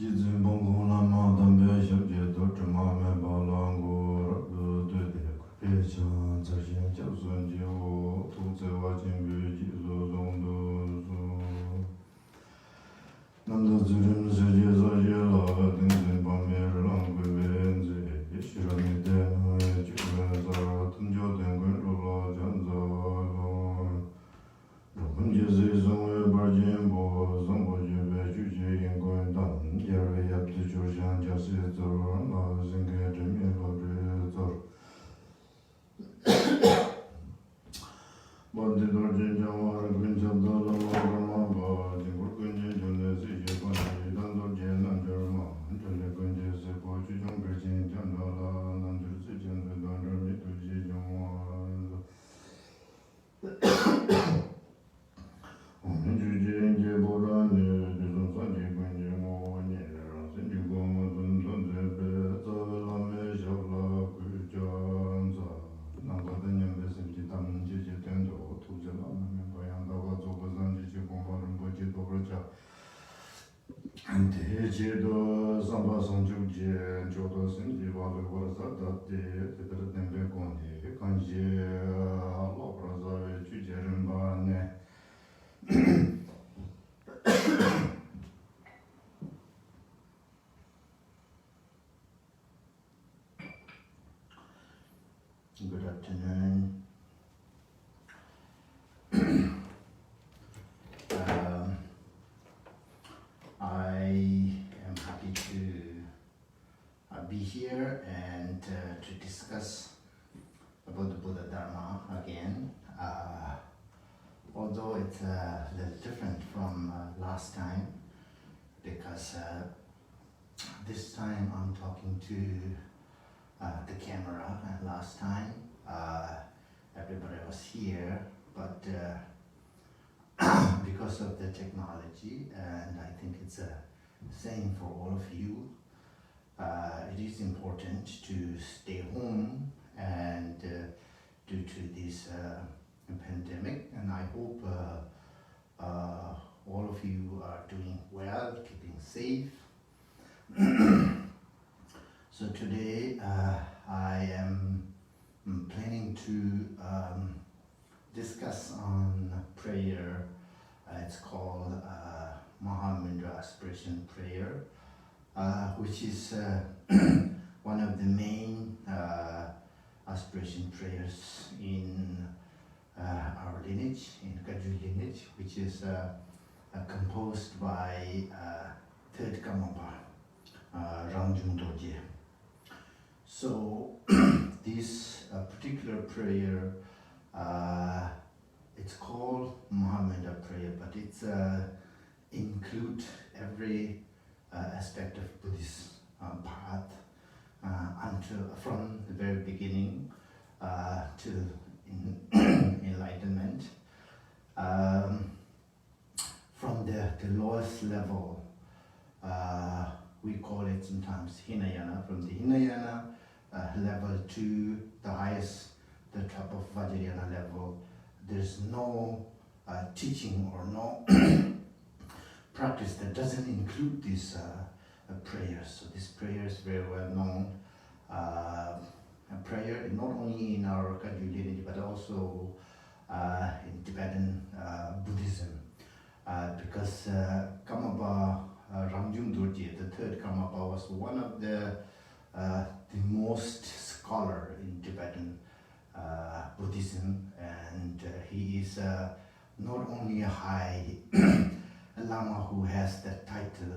Tenzin Bongo Lama Dambe Shabje Dr. Mame Balango Dede Pechan Zashin Chabsun Jiwo Tuze Wajin Buji Zondo Nanda Zurin Zaje Zaje La Tenzin Bame Rangwe Benze Shirani Den Chukwenza Tunjo Tengwen Lola Janza Rokunje Zizongwe Barjin Bo Zongbo Jube Juji Yingwen Dan Yarwe Yapti Joshan Jasi Zor La Zinge Jimi Lodri Zor Bandi Dorjin Jawar Gwinjab Dala Rama Ba Jingur Gwinje Jone Zije Gwani Dan Dorjin Nanjarma Jone Gwinje Sepo Chujong Berjin Jandala Nanjur Zijen Vedandar Mitu Jijongwa Juji Borani, Sanji Bunji Moni, Sanji Gomadun, Sanji Zavala Shabla Kujanza, Nangadanyam Besim Tam Jiji Tendo, Tujala, Bayanda Wazo Zanji Gomaran Boji Dobraja, and Hejido Samba Sanjuji, Jodo Sanji Vala Varasa, the Dembekondi, Kanji, Lopraza, Jujerimba. Good afternoon. I am happy to be here and to discuss about the Buddha Dharma again. Although it's a little different from last time, because this time I'm talking to the camera, and last time everybody was here, but because of the technology, and I think it's the same for all of you, it is important to stay home, and due to this pandemic, and I hope all of you are doing well, keeping safe. So today I am planning to discuss on prayer. It's called Mahamudra Aspiration Prayer, which is one of the main aspiration prayers in our lineage, in Kagyu lineage, which is composed by third Karmapa, Rangjung Dorje. So this particular prayer, it's called Mahamudra prayer, but it's include every aspect of Buddhist path until from the very beginning to enlightenment. From the lowest level, we call it sometimes Hinayana, from the Hinayana level to the highest, the top of Vajrayana level. There's no teaching or no practice that doesn't include this prayer. So this prayer is very well known. A prayer not only in our Kagyu lineage but also in Tibetan Buddhism, because Karmapa Rangjung Dorje, the third Karmapa, was one of the most scholar in Tibetan Buddhism, and he is not only a high Lama who has the title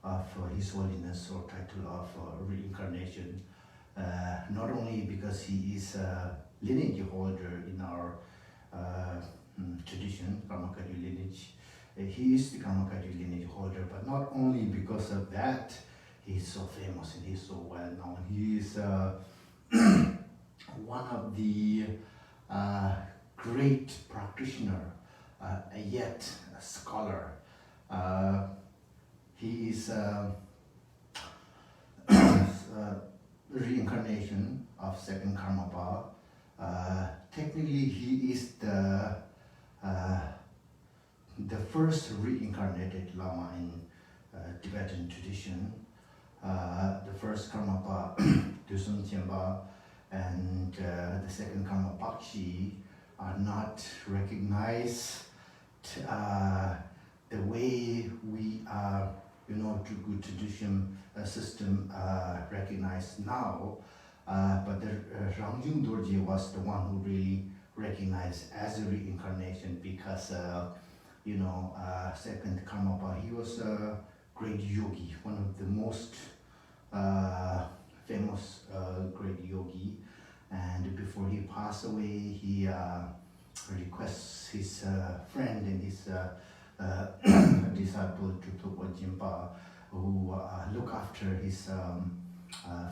of His Holiness or title of reincarnation, not only because he is a lineage holder in our tradition, Karma Kagyu lineage, he is the Karma Kagyu lineage holder, but not only because of that, he is so famous and he is so well known. He is one of the great practitioner, yet a scholar. He is reincarnation of second Karmapa. Technically, he is the first reincarnated Lama in Tibet Tibetan tradition. The first Karmapa, Dusum Tienpa, and the second Karma Pakshi are not recognized the way we are, to good tradition system recognized now. But the Rangjung Dorje was the one who really recognized as a reincarnation because, second Karmapa, he was a great yogi, one of the most famous great yogi. And before he passed away, he requests his friend and his disciple Tutupa Jimpa, who look after his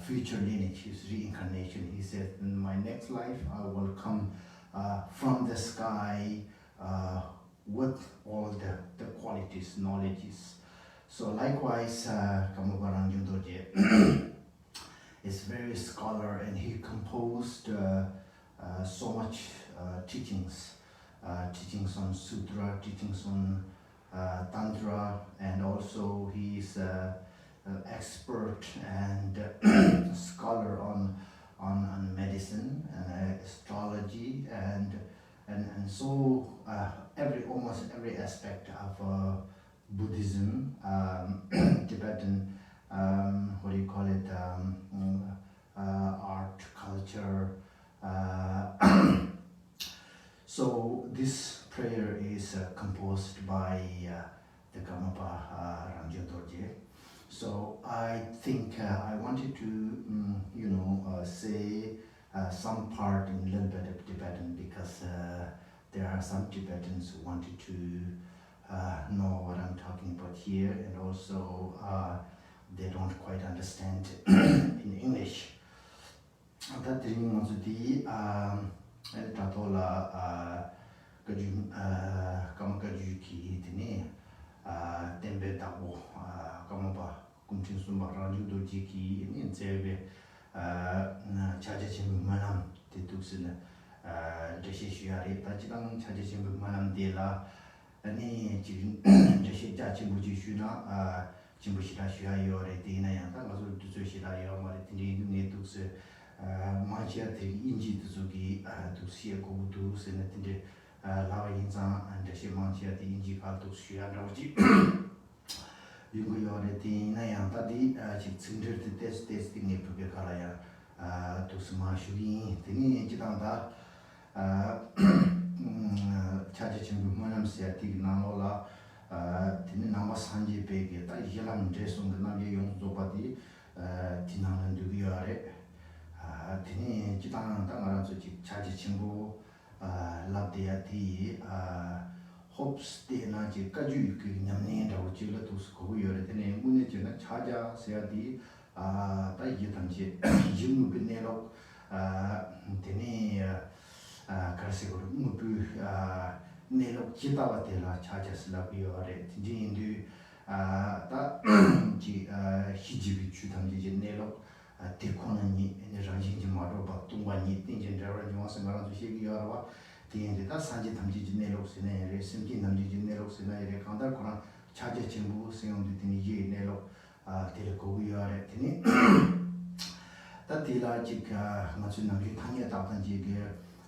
future lineage, his reincarnation. He said, in my next life, I will come from the sky with all the qualities, knowledges. So likewise, Kamabarang Yundorje is very scholar, and he composed so much teachings on sutra, teachings on tantra, and also he's expert and scholar on medicine and astrology and so almost every aspect of Buddhism, Tibetan, art, culture. So this prayer is composed by the Karmapa Rangjung Dorje. So I think I wanted to, say some part in a little bit of Tibetan because there are some Tibetans who wanted to know what I'm talking about here, and also they don't quite understand in English. That means the tatola kaju kamakaju ki tini tembe tabo kamaba kumchin sumba ranju doji ki in sebe chaja chimbu manam tituksin deshi shuari tachidang chaja chimbu manam dela ani jirin deshi cha chimbu ji shuna chimbu shira shuya yore dina yanta mazu duzu shira yo mare tini ne tukse Manchia inji tuzuki to see a go to Senate Lava Inza and the Manchia inji to Shia Roji. You go already Nayanta di Chinder the test testing it to be Kalaya to Smashui, Tini Chitanda Chachim Manam Siatic Nanola Tini Namas Hanji Peg, Yalam Jason Navi Yon Zopati Tinan and Dubiare. Tini Chitang Tangaranzo Chaji Chimbo Labdeati hopes the Naji Kaju Yamni or Chila to school, you're at the name Munijana Chaja Seati Taijitanji Jimu Pinero Tini Karsigo Mupu Nelo Chitavatela Chajas Labiore Jindu Hijibi Chutanji Nelo. Tekonani and Ranjin Maroba, Tungani, Tinjin, Ranjima, Shigiara, Tinda, Sanji Tamji Nelos in a Simkin Namji Nelos in a Kanda Koran, Chaja Chimbu, Sion de Tiniji, Nelo, Teleco, we are at Tini. That Tilajica, Matsunami, Tanya Tatanji,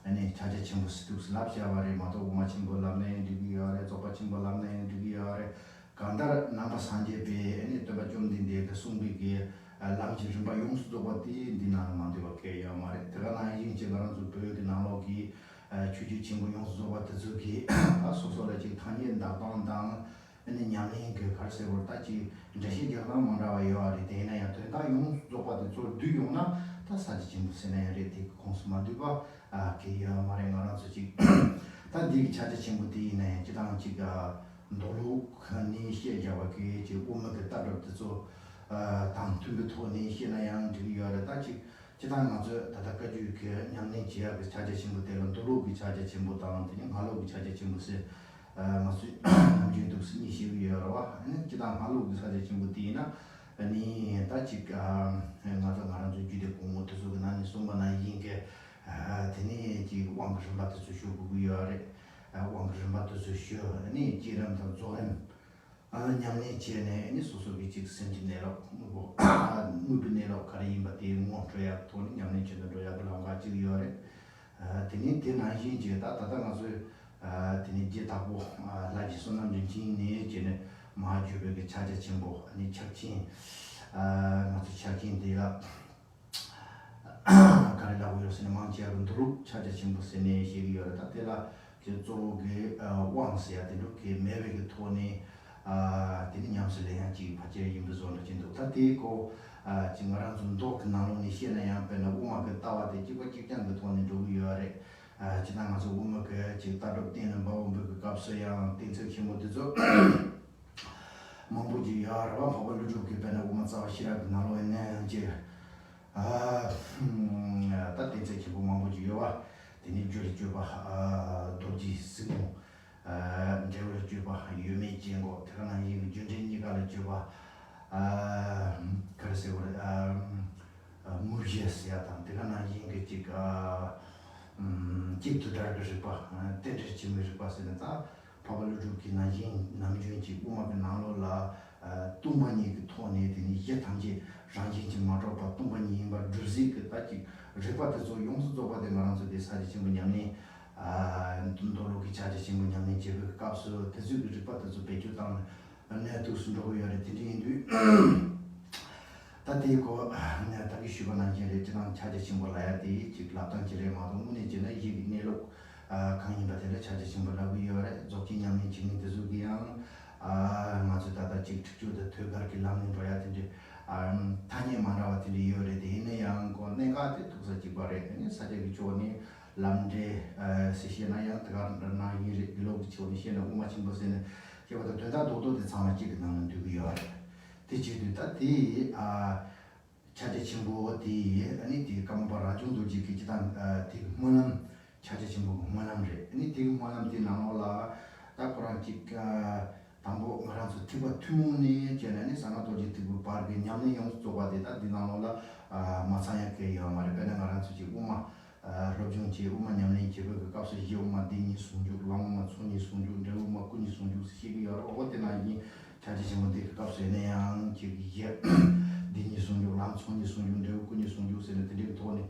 and a Chaja Chimbus to Slapshavari, Mato Machimbo Lamne, Digiare, Zopachimbo Lamne, Digiare, Kanda, Namba Sanje, and it Tabajum in the Sumbi. Lamchi Jumba Yungs to what the Dinamandi okay, Yamari, Terana Yinchigaran to build the Nalogi, Chuji Chimbo Yungs over the Zuki, Sociology, Tanya and Daban down, and then Yamin, Karse or Tachi, Jashi Yaramanda, Yari, Dana, Yungs, Zopa, do you know? That's such Jim Senate, Consumaduba, Kia Maranga Suchi. That dig Chachimbuti, Chitan Chiga, Dolu, Kani, Javaki, Uma the Tablet, so. Tam to the Tony, Hinayan, to your Tachi, Chitan, Tataka, Yamnichia, which charges him with the Tolu, which charges him with the Halo, which charges him with Masu to Snishi, and Chitan Halo, which charges him with Dina, and he Tachika, and not around to Judico, to Sugan, Sumana Yinke, Teni, one Grimbat to show we are one Grimbat to show, and he Jiram to Zohem. Nyamni Chene, any social lo kari ba ti mo troya toni nyamni chen do ya la ga ji yore tini tin na yin je ta nga so tini je ta bo la ji so nam jin ne je ne ma ju be ge cha je chen bo ani chak chin ma tu cha kin de la kare la wo se ne ma je ru dru cha je chen bo se ne shi yore ta te la ke zo ge wang se ya de lu ke me be ge toni tini nyamsi le yang chi pache yimbu zon chin do ta ti ko jingarang zun do na lo ni xian na yang pe na uma ge tawa de ji ko ji jiang ge tuan ni do yu re ji na ma zo uma ge ji ta do tin ba wo ge gap se yang tin ce chi mo de zo mo bu ji ya ra ba ba lu ju ge pe na uma za xi ra na lo ne ji ta tin ce chi bu mo bu ji yo wa tini ju ju ba do ji si mo 제가 주바 유미 진고 태어난 이 준진이가 주바 그래서 우리 무지했어야 단 태어난 이게 지가 집도 다르게 주바 텐트 집을 봤으면 다 밥을 주기 나진 남주인지 우마가 나로라 뚱바니 그 톤에 되니 이제 당시 장진지 마저 봐 뚱바니 바 주지 그 딱히 레파트 저 용수 저 받에 말아서 대 사진 신문이니 돈도로 기차지 신문이니 제가 값을 대주기 레파트 저 배주당 내 도순도 요래 드린도 다디고 내가 다기 쉬거나 이제 지난 차지 신문 라야 돼 직랍당 지레 마도 문에 지나 이 내로 강의 받을 차지 신문하고 요래 조기냐면 지금 대주기양 맞아 다다 직특주도 되가르기 남는 거야 되지 타니 말아왔더니 요래 되네 양고 내가 뜻서 지바래 사제기 좋으니 람데 시시나야 들어가나 이 글로브 좋으니 시나 우마친 것에는 제가 된다 도도도 상하지 나는 되고요 대지도 다디 차제 친구디 아니 디 감바라 정도 지키지단 디 뭐는 차제 친구 뭐는데 아니 디 뭐는 디 나올라 다코란티카 담보 말아서 티바 투문이 제네니 상아도지 티부 파르게 냠네 용 쪼바데다 디나노라 마사야케 요마레 베나가란스 지 우마 로중지 우마 냠네 지부 그 값이 요마 디니 순주 랑마 순이 순주 레우마 꾸니 순주 시기요 어때나니 자지지문데 그 값이 내양 지기에 디니 순주 랑 순이 순주 레우 꾸니 순주 세네 드리 토니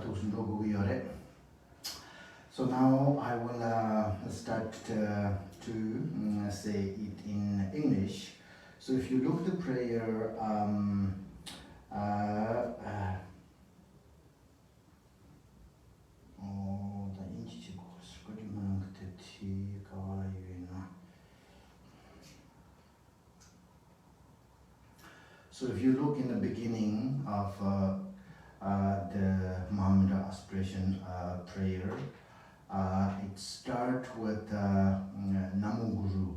도순도 고요레. So now I will start to say it in English. So if you look the prayer, so if you look in the beginning of the Mahamudra aspiration prayer, it starts with Namo Guru.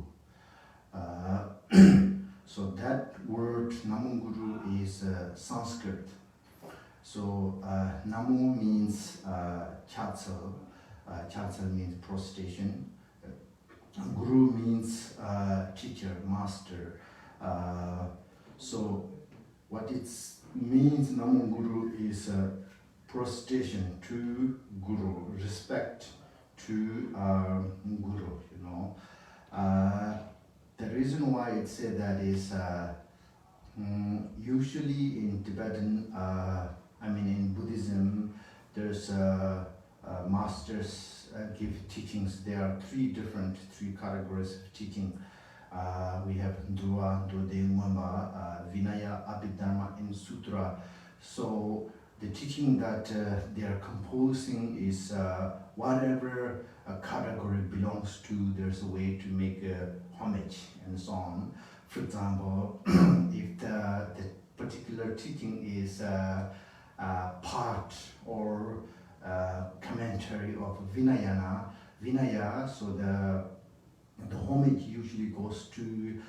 So that word Namo Guru is Sanskrit. So Namo means chatsal. Chatsal means prostration. Guru means teacher, master. So what it means Namo Guru is prostration to Guru, respect to Guru, you know. The reason why it said that is usually in Tibetan, in Buddhism, there's masters give teachings. There are three categories of teaching. We have Dhruva, Dhrude, Umamba, Vinaya, Abhidharma, and Sutra. So the teaching that they are composing is whatever category belongs to, there's a way to make homage and so on. For example, if the particular teaching is part or commentary of Vinaya, so the homage usually goes to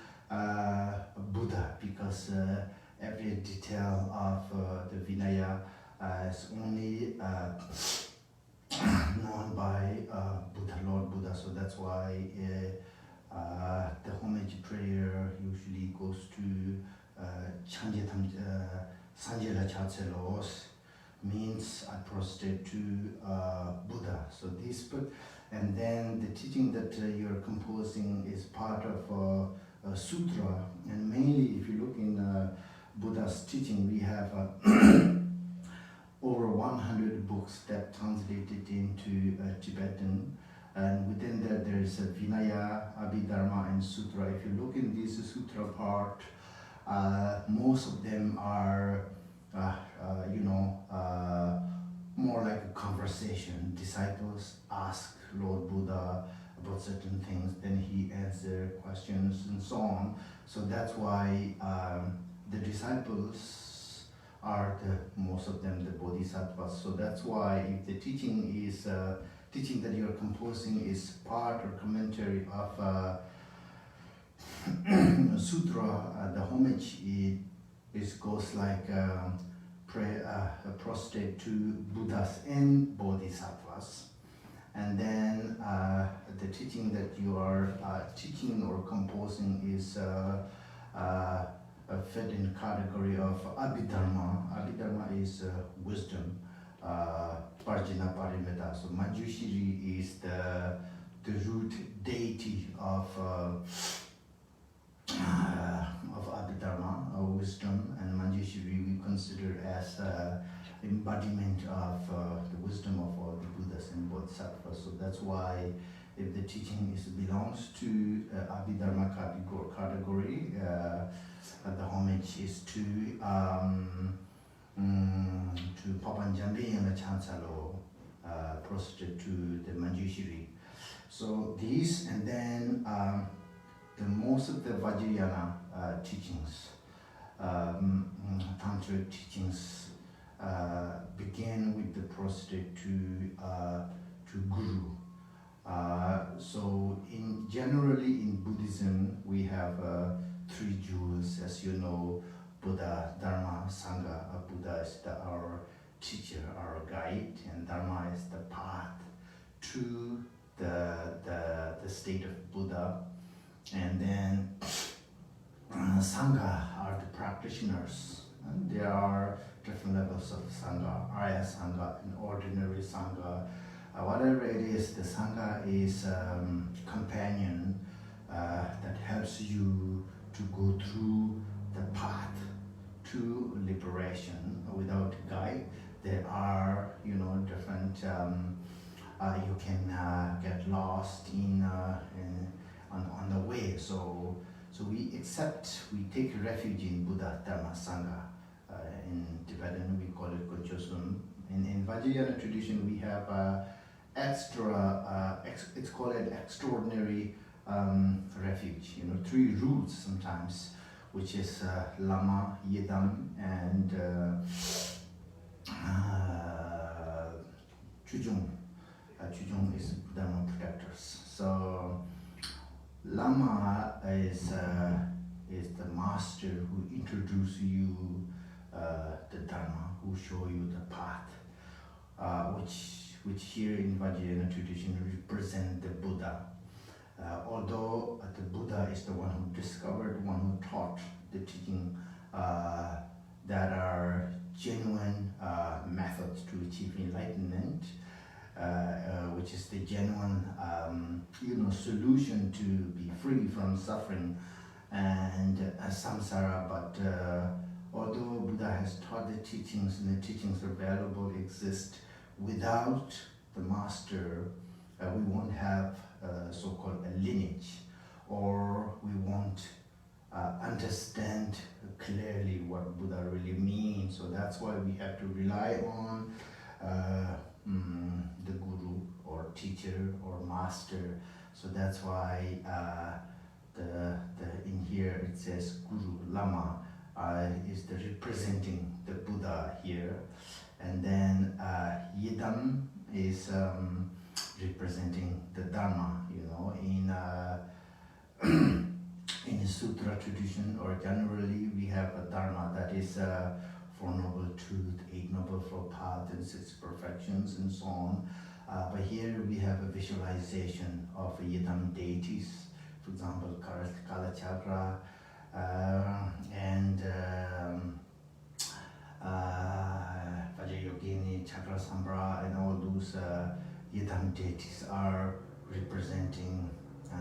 Buddha, because every detail of the Vinaya is only known by Lord Buddha. So that's why the homage prayer usually goes to Sanjela Chatselos, means I prostrate to Buddha. So this, and then the teaching that you're composing is part of a sutra, and mainly if you look in Buddha's teaching, we have over 100 books that translated into Tibetan, and within that there is a Vinaya, Abhidharma, and Sutra. If you look in this Sutra part, most of them are, more like a conversation. Disciples ask Lord Buddha about certain things, then he answers questions and so on. So that's why the disciples are most of them the bodhisattvas. So that's why if the teaching is teaching that you're composing is part or commentary of sutra, the homage goes like prostrate to Buddhas and bodhisattvas. And then the teaching that you are teaching or composing is fit in category of Abhidharma. Abhidharma is wisdom, Parjana Parimeta. So Manjushri is the root deity of Abhidharma, wisdom, and Manjushri we consider as embodiment of the wisdom of all the Buddhas and Bodhisattvas. So that's why if the teaching belongs to Abhidharma category, the homage is to Papanjali and the Chansalo, prostrate to the Manjushri. So these, and then the most of the Vajrayana teachings, tantric teachings, begin with the prostrate to Guru. So generally in Buddhism we have three jewels, as you know: Buddha, Dharma, Sangha. Buddha is our teacher, our guide, and Dharma is the path to the state of Buddha. And then Sangha are the practitioners. And there are different levels of Sangha: Arya Sangha and ordinary Sangha. Whatever it is, the Sangha is companion that helps you to go through the path to liberation. Without guide, there are different. You can get lost on the way. So we take refuge in Buddha, Dharma, Sangha. In Tibetan we call it Gochosum. In Vajrayana tradition we have it's called an extraordinary refuge. Three roots sometimes, which is Lama, Yedam, and Chujung. Chujung is Dharma protectors. So Lama is the master who introduces you the Dharma, who show you the path, which here in Vajrayana tradition represent the Buddha. Although the Buddha is the one who discovered, one who taught the teaching that are genuine methods to achieve enlightenment, which is the genuine solution to be free from suffering and samsara. But although Buddha has taught the teachings, and the teachings are valuable, exist, without the master, we won't have so-called a lineage, or we won't understand clearly what Buddha really means. So that's why we have to rely on the guru or teacher or master. So that's why in here it says Guru, Lama is the representing the Buddha here, and then Yedam is representing the Dharma. In the sutra tradition, or generally, we have a Dharma that is Four Noble Truth, Eight Noble Four Path, and Six Perfections, and so on. But here we have a visualization of Yedam deities, for example, Kala Chakra, and Vajrayogini, Chakra Sambra, and all those Yedam deities are representing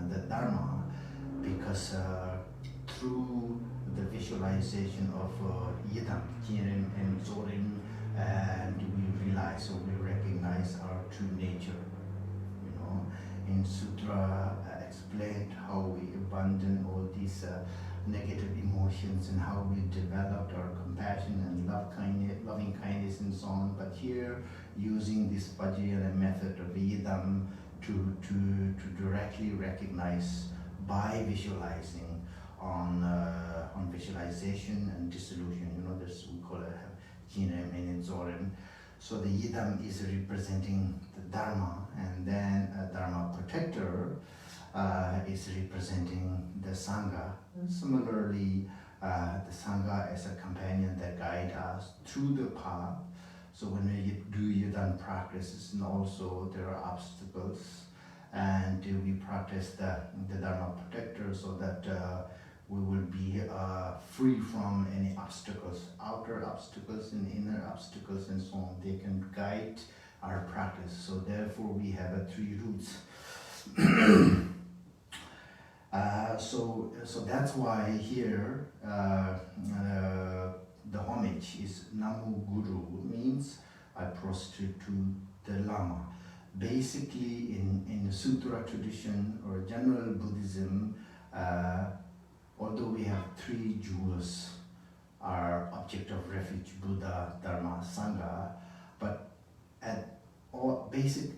the Dharma, because through the visualization of Yidam, Jirim and Zorim, and we realize or we recognize our true nature. You know, in Sutra explained how we abandon all these negative emotions and how we developed our compassion and loving kindness and so on. But here, using this Vajrayana method of Yidam to directly recognize by visualizing on visualization and dissolution. You know, this we call it Jinam and Zorim. So the Yidam is representing the Dharma, and then a Dharma protector is representing the Sangha. Similarly, the Sangha is a companion that guides us through the path. So when we do Yidam practices, and also there are obstacles, and we practice the Dharma protector so that we will be free from any obstacles, outer obstacles and inner obstacles and so on. They can guide our practice. So therefore we have three roots. So that's why here the homage is Namu Guru, means I prostrate to the Lama. Basically in the Sutra tradition or general Buddhism, although we have three jewels, our object of refuge, Buddha, Dharma, Sangha, but at all basic,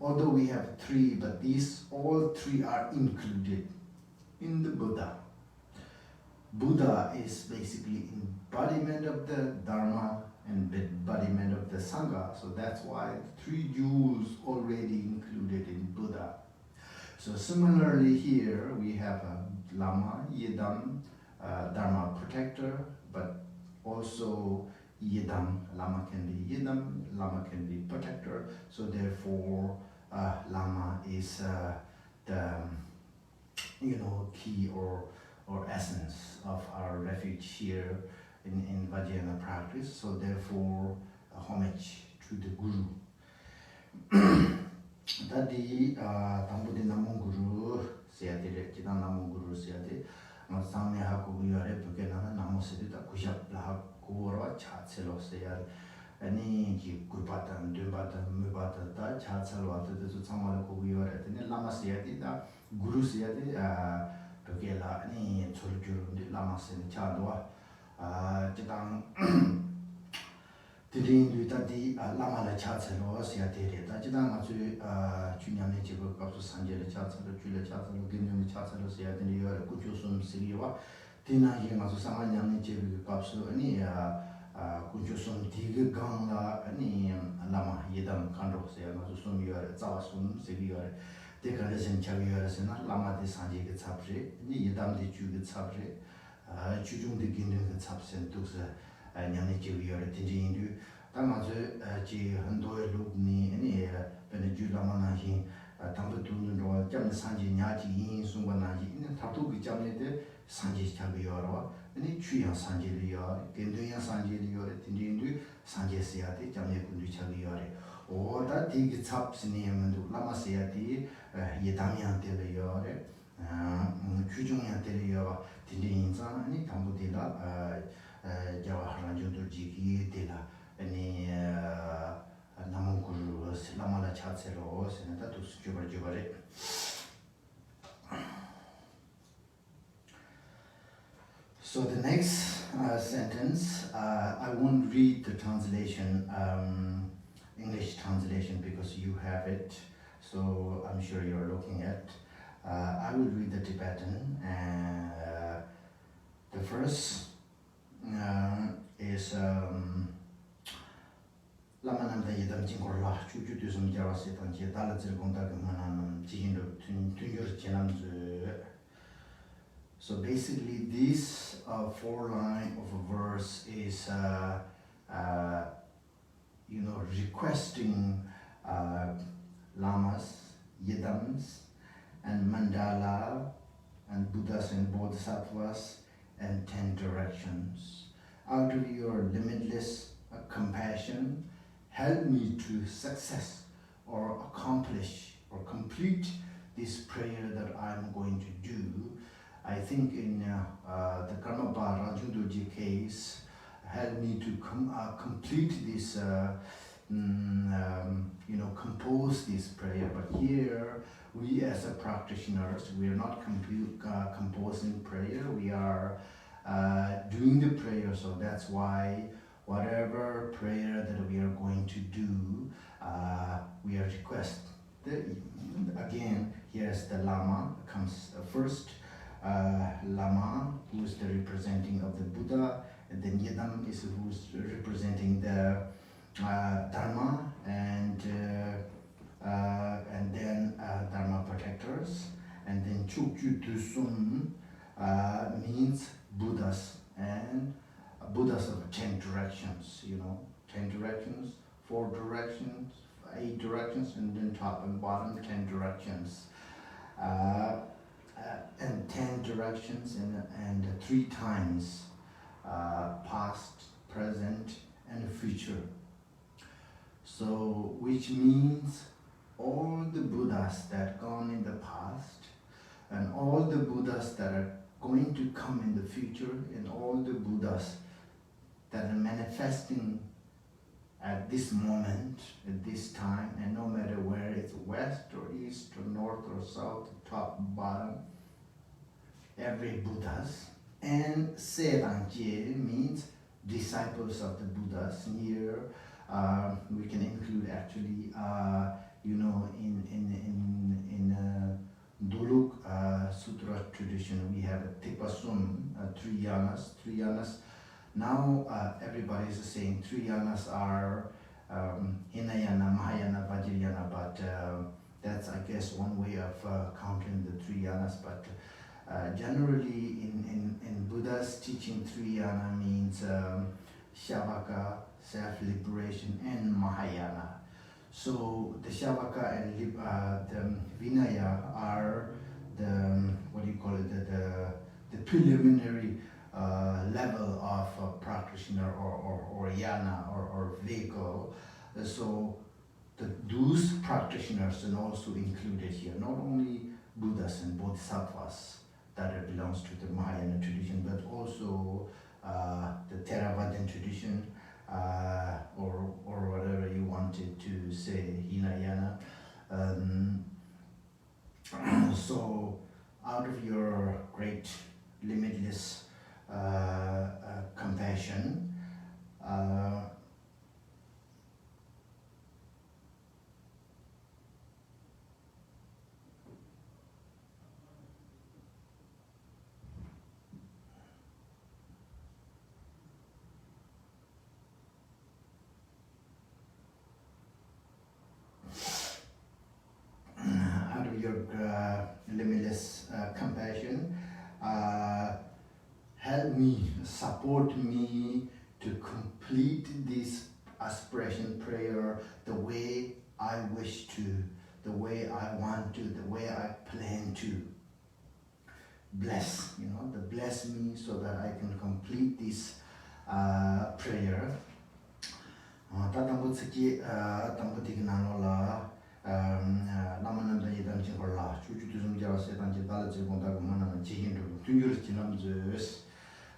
although we have three, but these all three are included in the Buddha. Buddha is basically embodiment of the Dharma and embodiment of the Sangha, so that's why three jewels already included in Buddha. So similarly here we have a Lama, Yidam, Dharma protector, but also Yidam. Lama can be Yidam, Lama can be protector. So therefore, Lama is the key or essence of our refuge here in Vajrayana practice. So therefore, homage to the Guru. Tadi tambudi namu Guru siyade, kita namu Guru siyade. Samya haku yare bukena namu siyade ta kushap laha kuwa chatselo siyade. Ani ki gurpatan, dumbatan, mubatan ta chatselo ata desu samala kuwa yare. Tene lama siyade ta Guru siyade bukela ani chulguru lama siyade chadwa. Jitang Tiri tadi Lama la chatselo siyade ta jitang azu chunyamne jibu kapsu sanje la chatselo, chula chatselo, ginyo chatselo siyade ni yore kuchusum siriwa. Tina yi azu sama nyamne jibu kapsu ani kuchusum tiga gang la ani Lama Yidam kandro siyade azu sum yore, zawa sum siri yore. Te kare sen chagi yore sena Lama de sanje ke tsapre, ni Yidam de chu ke tsapre, chujung de ginyo ke tsapsen tukse nyamne jibu yore tinji indu. 당아저 지 한도의 룩니 아니 베네줄라마나히 담부tun으로 점에 산지 냐지 인순과나지 있는 다도기 점에데 산지 잡이어라 아니 주야 산지리요 겐도야 산지리요 tin진도 산지스야데 점에 군주 잡이어래 오다 디기 잡스니면도 라마스야디 예담이한테려요래 규중이한테려요 tin진자 아니 담부딜라 자와하라조도 지기 딜라 Any Namu Guru, Lama la chatselo, Senata to Jubare. So the next sentence, I won't read the translation, English translation, because you have it. So I'm sure you're looking at. I will read the Tibetan. The first is. Lama namda yidam jingorla chuchu dusum jarwasi tanji dala zirgonda gmananam jihindu tunjur jinamzu. So basically this 4 line of a verse is requesting lamas, yidams and mandala and Buddhas and Bodhisattvas and 10 directions. Out of your limitless compassion, help me to success or accomplish or complete this prayer that I'm going to do. I think in the Karmapa Rajundoji case helped me to complete this, compose this prayer. But here, we as a practitioners, we are not composing prayer, we are doing the prayer. So that's why whatever prayer that we are going to do, we are request. Again, here's the Lama comes first. Lama, who is the representing of the Buddha, and then Yidam is who's representing the Dharma, and then Dharma protectors, and then Chukju Tusum means Buddhas, and Buddhas of 10 directions, 10 directions, 4 directions, 8 directions, and then top and bottom 10 directions. And 10 directions and 3 times past, present, and future. So, which means all the Buddhas that gone in the past, and all the Buddhas that are going to come in the future, and all the Buddhas that are manifesting at this moment, at this time, and no matter where it's west or east or north or south, top, bottom, every Buddhas. And Sept means disciples of the Buddhas. Here we can include actually, in Duluk Sutra tradition, we have a Tipasum, 3 yanas. 3 yanas. Now everybody is saying 3 yanas are Hinayana, Mahayana, Vajrayana, but that's, I guess, one way of counting the 3 yanas. But generally, in Buddha's teaching, 3 yana means Shavaka, self-liberation, and Mahayana. So the Shavaka and the Vinaya are the, the preliminary level of a practitioner or yana or vehicle. So those practitioners are also included here, not only Buddhas and Bodhisattvas that belongs to the Mahayana tradition, but also the Theravadan tradition, or whatever you wanted to say, Hinayana. So out of your great limitless compassion, limitless compassion, help me, support me to complete this aspiration prayer the way I wish to, the way I want to, the way I plan to. Bless, bless me so that I can complete this prayer. Lama namda yedam chingorla, chuchu tuzum jara setan jidala chigondha kumana chihindu, tuyur chinam zus.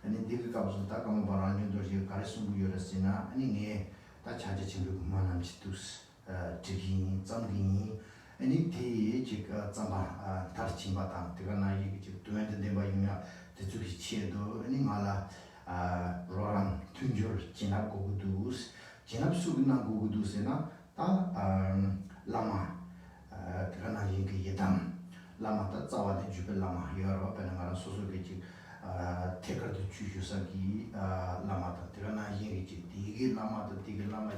Ani digi kapsu ta kama baranyo dorji karisumbu yorasina, ani nge ta chaja chingu kumana chitus, chigini, tsamgini, ani te chik tsamba tar chimba tang, tiga na yigi chik tuyante demba yunga, te tsuki chiedo, ani ngala roran tunjur chinab gugudus, chinab sugina gugudusena, ta Lama, Tirana Yinki Yedam, Lama Tatsawa de Jubel Lama, Europe and Amara Sosovici, Taker the Chusaki, Lama, Tirana Yinki, Tigi Lama, the Tigi Lama,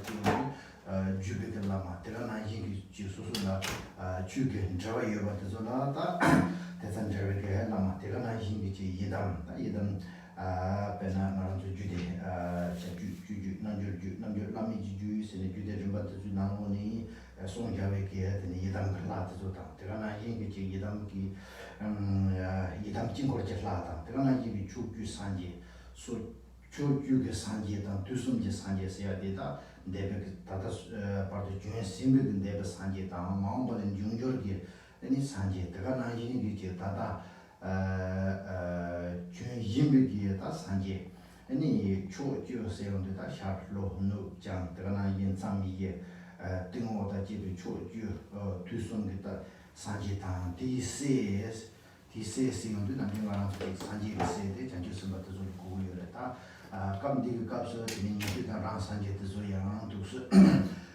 Jubel Lama, Tirana Yinki, Jusula, Chugan, Java Yoba Zonata, Tesan Lama, Tirana Yinki Yedam, Yedam, Pena Naranjo Jude, Nanjur Lami Jus, and Jude Jumbat Nanoni. Song Jave Kiat and Yidam Lat Zota, Tirana Yingi Yidam Ki Yidam Jingor Jetlata, Tirana Yibi Chuku Sanji, so Chuku Sanji, Tusum Sanji Sayadita, Debek Tatas part of Jun Simbi, and Debes Sanji, Mamba and Junjorgi, and Sanji, Tirana Yingi Tata, 준 yimbi ta sanje ani cho jo se on da sha lo no jang da na yin sam yi ting o da ji bi cho jo tu song de ta sanje ta di se si on da ni ma sanje se de jan ju se ma de zo ko yo ta kam di ka so ni ni da ran sanje de zo yang du se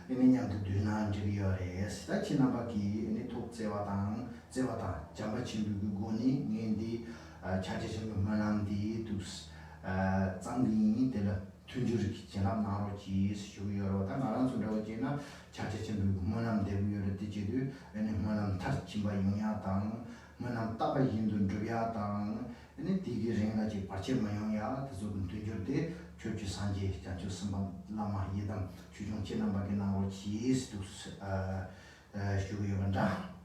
ini yang de du na ji yo re sta chi na ba ki ni tok se wa tang jamba chi bu go ni ngen di 차제심 만남디 두스 장리 되라 춘주르기 지나 나로지 수요로 다 나랑 소리오지나 차제심 만남 되고요 되지도 에네 만남 타치바 용야당 만남 따바 인도 주야당 에네 디기랭가지 파체 마용야 두분 춘주르데 초치 산지 자주 선방 라마 예당 주종 지나바게 나로지 두스 수요한다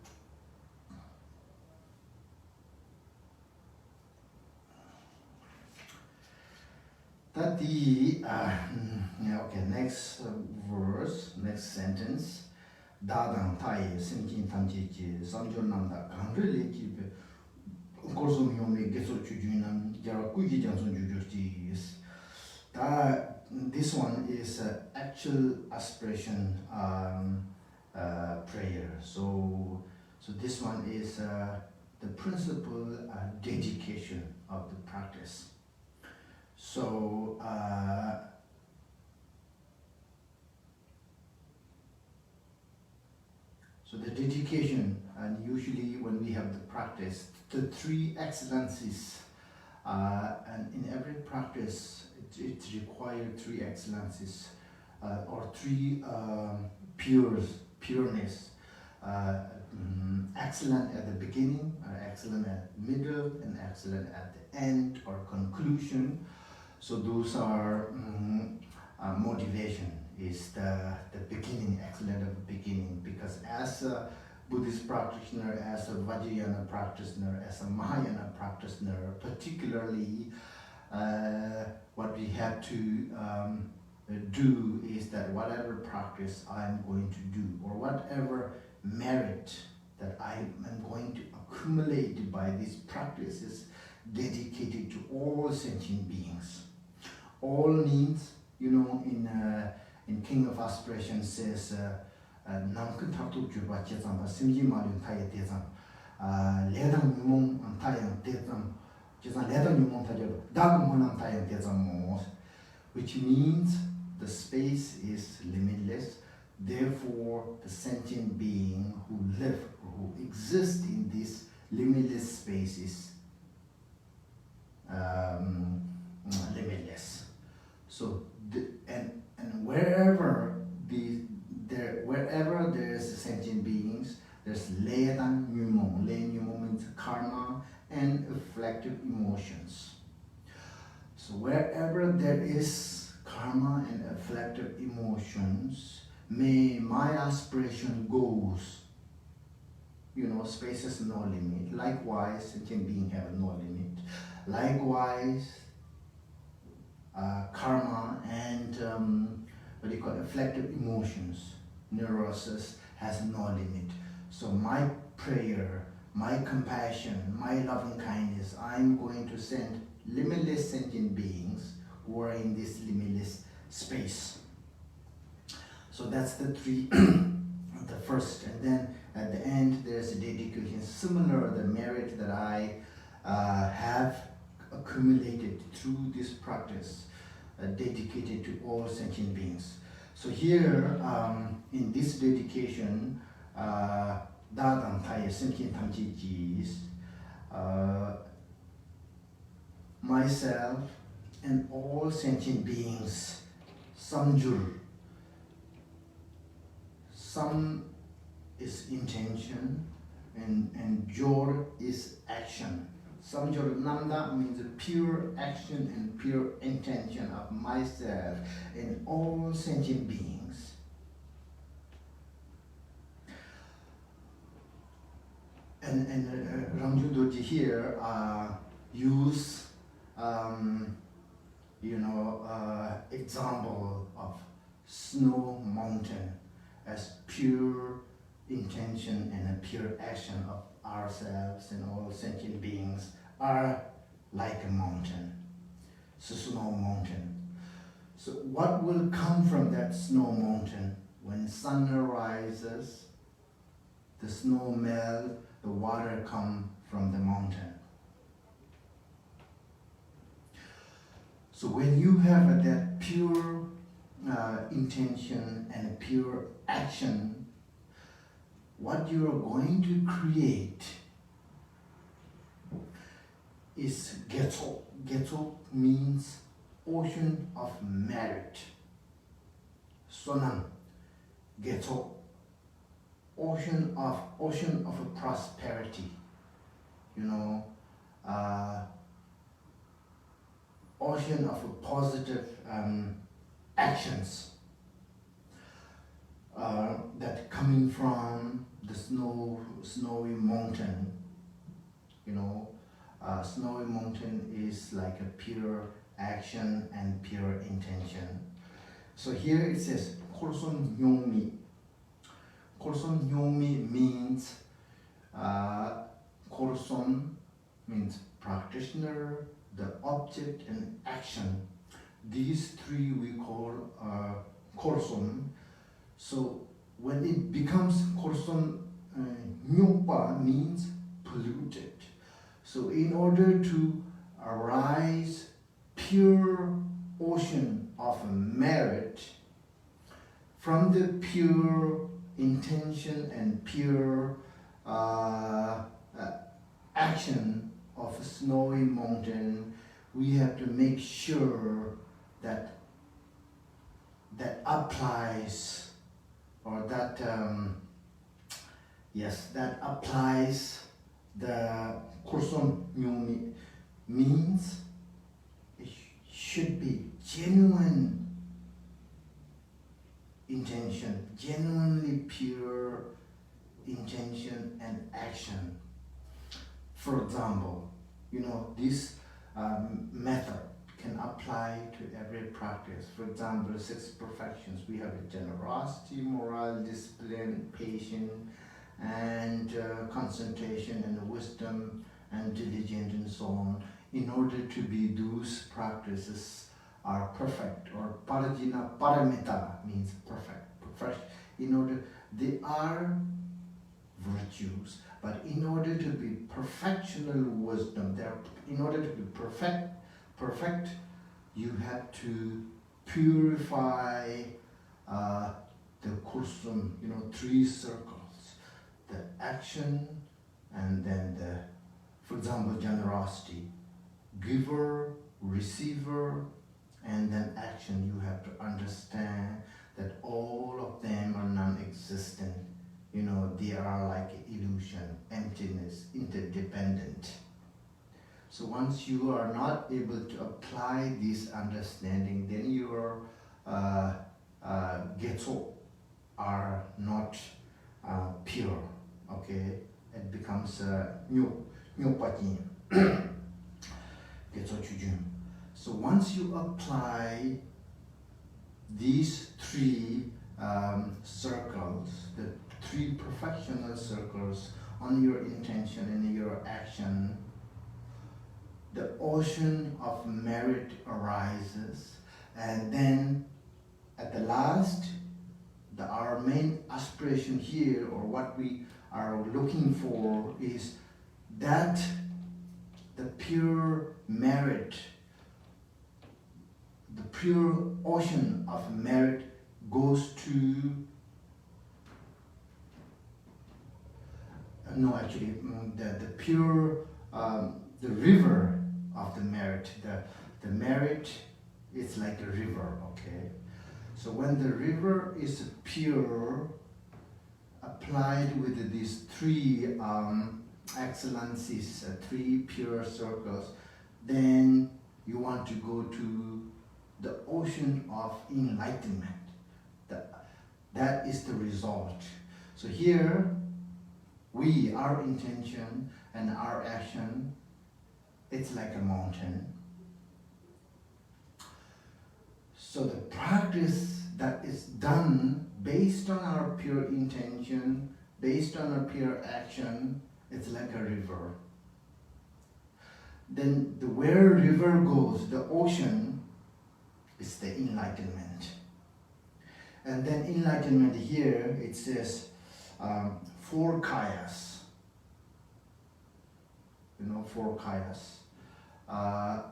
that the okay, next verse, next sentence. 다당 타이 생진 탐지지 삼존남다 강르리 집에 고르솜 용미 계속 주주는 여러 꾸기 장선 주주지. This one is actual aspiration prayer. So this one is the principal dedication of the practice. So the dedication, and usually when we have the practice, the three excellencies, and in every practice it requires three excellencies or three pureness. Excellent at the beginning, excellent at middle, and excellent at the end or conclusion. So those are motivation is the beginning, excellent at the beginning, because as a Buddhist practitioner, as a Vajrayana practitioner, as a Mahayana practitioner, particularly what we have to do is that whatever practice I'm going to do, or whatever merit that I am going to accumulate by these practices, dedicated to all sentient beings. All means, you know, in King of Aspiration says, Namkun Taktuk Juba Chezamba, Simji Malun Taya Tezam, Ledam Mumon and Tayang Tezam, Chezan Ledam Mumon Tajo, Dagum Honam Tayang Tezam, which means the space is limitless. Therefore, the sentient being who live, who exist in this limitless space is limitless. So, and wherever there is sentient beings, there's ledan numon. Le numon means karma and reflective emotions. So wherever there is karma and reflective emotions, may my aspiration goes. You know, space has no limit. Likewise, sentient being have no limit. Likewise, karma and reflective emotions, neurosis has no limit. So my prayer, my compassion, my loving kindness, I'm going to send limitless sentient beings who are in this limitless space. So that's the three, the first, and then at the end there's a dedication, similar the merit that I have accumulated through this practice, dedicated to all sentient beings. So here, in this dedication, Dadam Thaya Sentient Tamji Jis, myself and all sentient beings, Samjur. Sam is intention, and Jor is action. Samjor Namda means pure action and pure intention of myself and all sentient beings. And Ramju Doji here use example of snow mountain as pure intention and a pure action of ourselves and all sentient beings are like a mountain, so snow mountain. So what will come from that snow mountain? When sun rises, the snow melt, the water come from the mountain. So when you have that pure intention and pure action, what you are going to create is Getso. Getso means ocean of merit. Sonam, Getso, ocean of prosperity. Ocean of positive actions that coming from the snowy mountain. Snowy mountain is like a pure action and pure intention. So here it says Korson Nyomi. Korson Nyomi means Korson means practitioner, the object and action. These three we call Korson. So when it becomes Korson Nyopa means polluted. So in order to arise pure ocean of merit from the pure intention and pure action of a snowy mountain, we have to make sure that applies, or that that applies the Kurson Nyomi, means it should be genuine intention, genuinely pure intention and action. For example, this method can apply to every practice. For example, 6 perfections. We have generosity, moral, discipline, patience, and concentration, and wisdom, and diligence, and so on. In order to be those practices are perfect, or parajina paramita means perfect. In order, they are virtues, but in order to be perfectional wisdom, in order to be perfect, you have to purify the kursum, 3 circles, the action, and then for example, generosity, giver, receiver, and then action. You have to understand that all of them are non-existent. They are like illusion, emptiness, interdependent. So once you are not able to apply this understanding, then your getso are not pure. Okay, it becomes nyopati. Getso chujun. So once you apply these 3 circles, the 3 perfectional circles on your intention and your action, the ocean of merit arises, and then at the last, our main aspiration here, or what we are looking for, is that the pure merit, the pure ocean of merit goes to the pure the river of the merit. The merit is like a river. Okay, so when the river is pure, applied with these 3 excellencies, 3 pure circles, then you want to go to the ocean of enlightenment. That is the result. So here, our intention and our action, it's like a mountain. So the practice that is done based on our pure intention, based on our pure action, It's like a river. Then where river goes, the ocean, is the enlightenment. And then enlightenment here, it says 4 kayas. 4 kayas.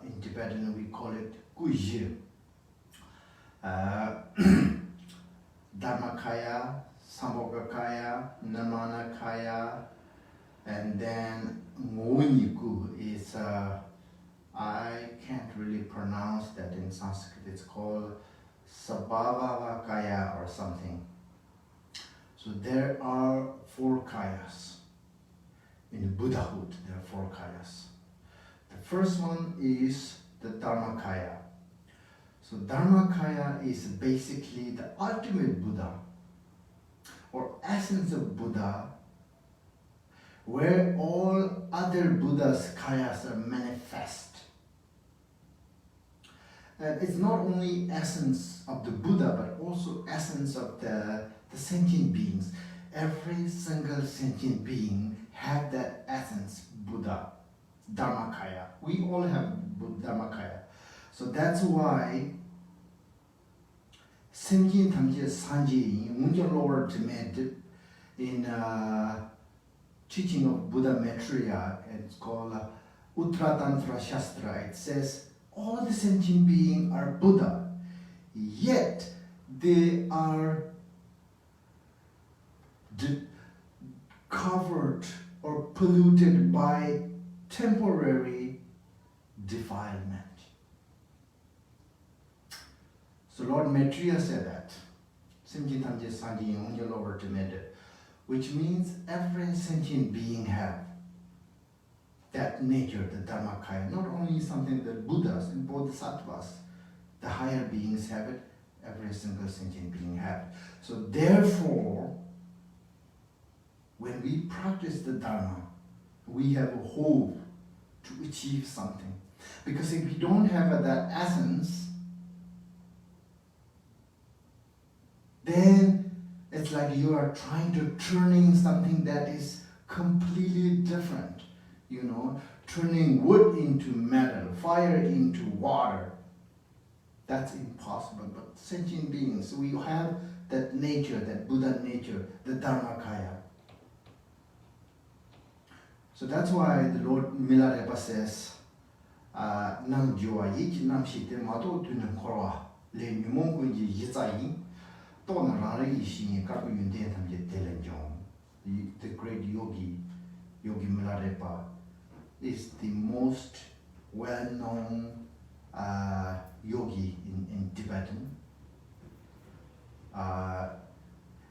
In Tibetan we call it Kujyu. Dharmakaya, Sambhogakaya, Nirmanakaya, and then Ngoniku is, I can't really pronounce that in Sanskrit, it's called Sabhavakaya or something. So there are 4 kayas. In Buddhahood, there are 4 kayas. The first one is the Dharmakaya. So Dharmakaya is basically the ultimate Buddha, or essence of Buddha, where all other Buddha's kayas are manifest. And it's not only essence of the Buddha, but also essence of the sentient beings. Every single sentient being have that essence, Buddha, Dharmakaya. We all have Dharmakaya. So that's why sentient tamje sanji munja lower to in teaching of Buddha Maitreya, it's called Uttaratantra Shastra. It says all the sentient beings are Buddha, yet they are covered or polluted by temporary defilement. So Lord Maitreya said that, which means every sentient being have that nature, the Dharmakaya. Not only something that Buddhas and Bodhisattvas, the higher beings have it, every single sentient being have it. So therefore, when we practice the Dharma, we have a hope to achieve something. Because if we don't have that essence, then it's like you are trying to turning something that is completely different. Turning wood into metal, fire into water. That's impossible. But sentient beings, we have that nature, that Buddha nature, the Dharmakaya. So that's why the Lord Milarepa says, Nam Jua Yich Nam Shite Mato Tunam Korwa, Le Nimonkunji Yizayi, Tona Rari Yishin, Kapu Yundian Tamje Telenjong. The great yogi Milarepa, is the most well-known yogi in Tibetan.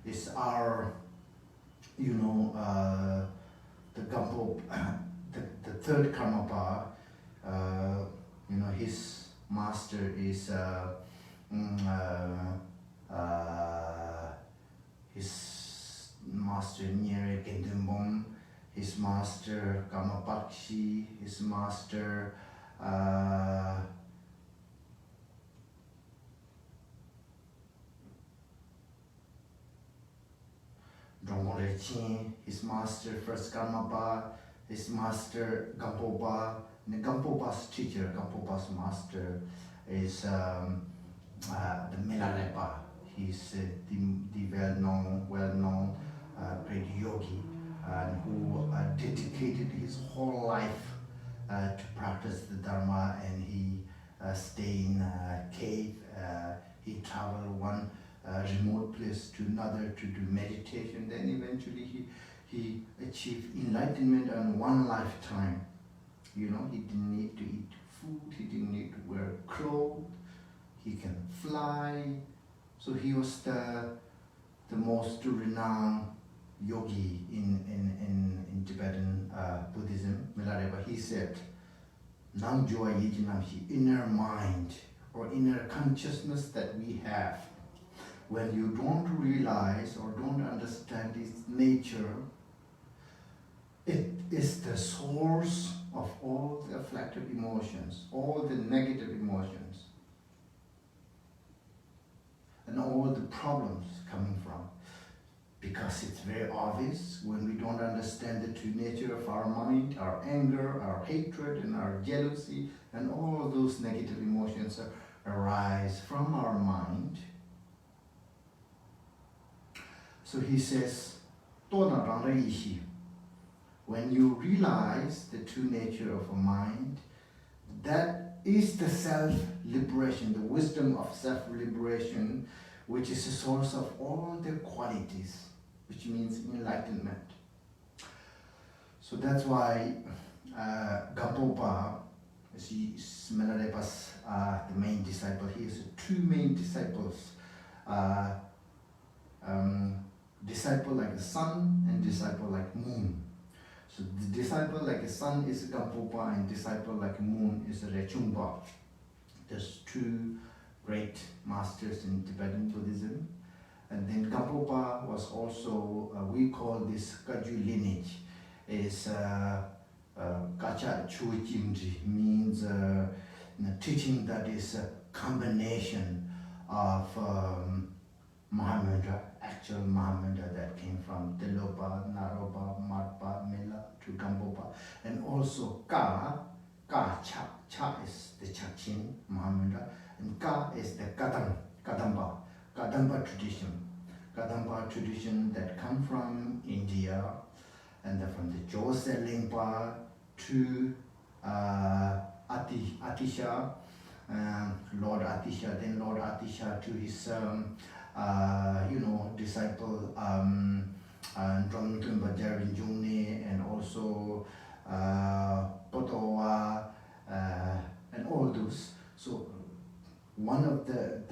It's our, the Gampo, the third Karmapa, his master is his master Nyere Gendumbom, his master Kamapakshi, his master Dongore, his master First Karmapa, his master Gampopa, and Gampopa's teacher, Gampopa's master is the Milarepa. He's the well-known great yogi who dedicated his whole life to practice the Dharma, and he stayed in a cave. He traveled one remote place to another to do meditation. Then eventually he achieved enlightenment in one lifetime. He didn't need to eat food, he didn't need to wear clothes, he can fly. So he was the most renowned yogi in Tibetan Buddhism, Milarepa. He said, Nam Jua Yiji Namshi, inner mind or inner consciousness that we have. When you don't realize or don't understand its nature, it is the source of all the afflictive emotions, all the negative emotions, and all the problems coming from. because it's very obvious when we don't understand the true nature of our mind, our anger, our hatred, and our jealousy, and all those negative emotions arise from our mind. So he says, when you realize the true nature of a mind, that is the self-liberation, the wisdom of self-liberation, which is the source of all the qualities, which means enlightenment. So that's why Gampopa, Menelepas, the main disciple, he has two main disciples, disciple like the sun and disciple like moon. So the disciple like the sun is Gampopa and disciple like moon is Rechungpa. There's two great masters in Tibetan Buddhism. And then Gampopa was also, we call this Kaju lineage, is Kacha Chuichimji, means teaching that is a combination of Mahamudra, actual Mahamudra that came from Telopa, Naropa, Marpa, Mela to Gampopa, and also Cha, Cha is the Chachin Mahamudra, and Ka is the Kadamba tradition that come from India, and from the Jose Lingpa to Atisha, Lord Atisha, then Lord Atisha to his disciple Dromtumba Jarinjungni, and also Potowa, and all those. So one of the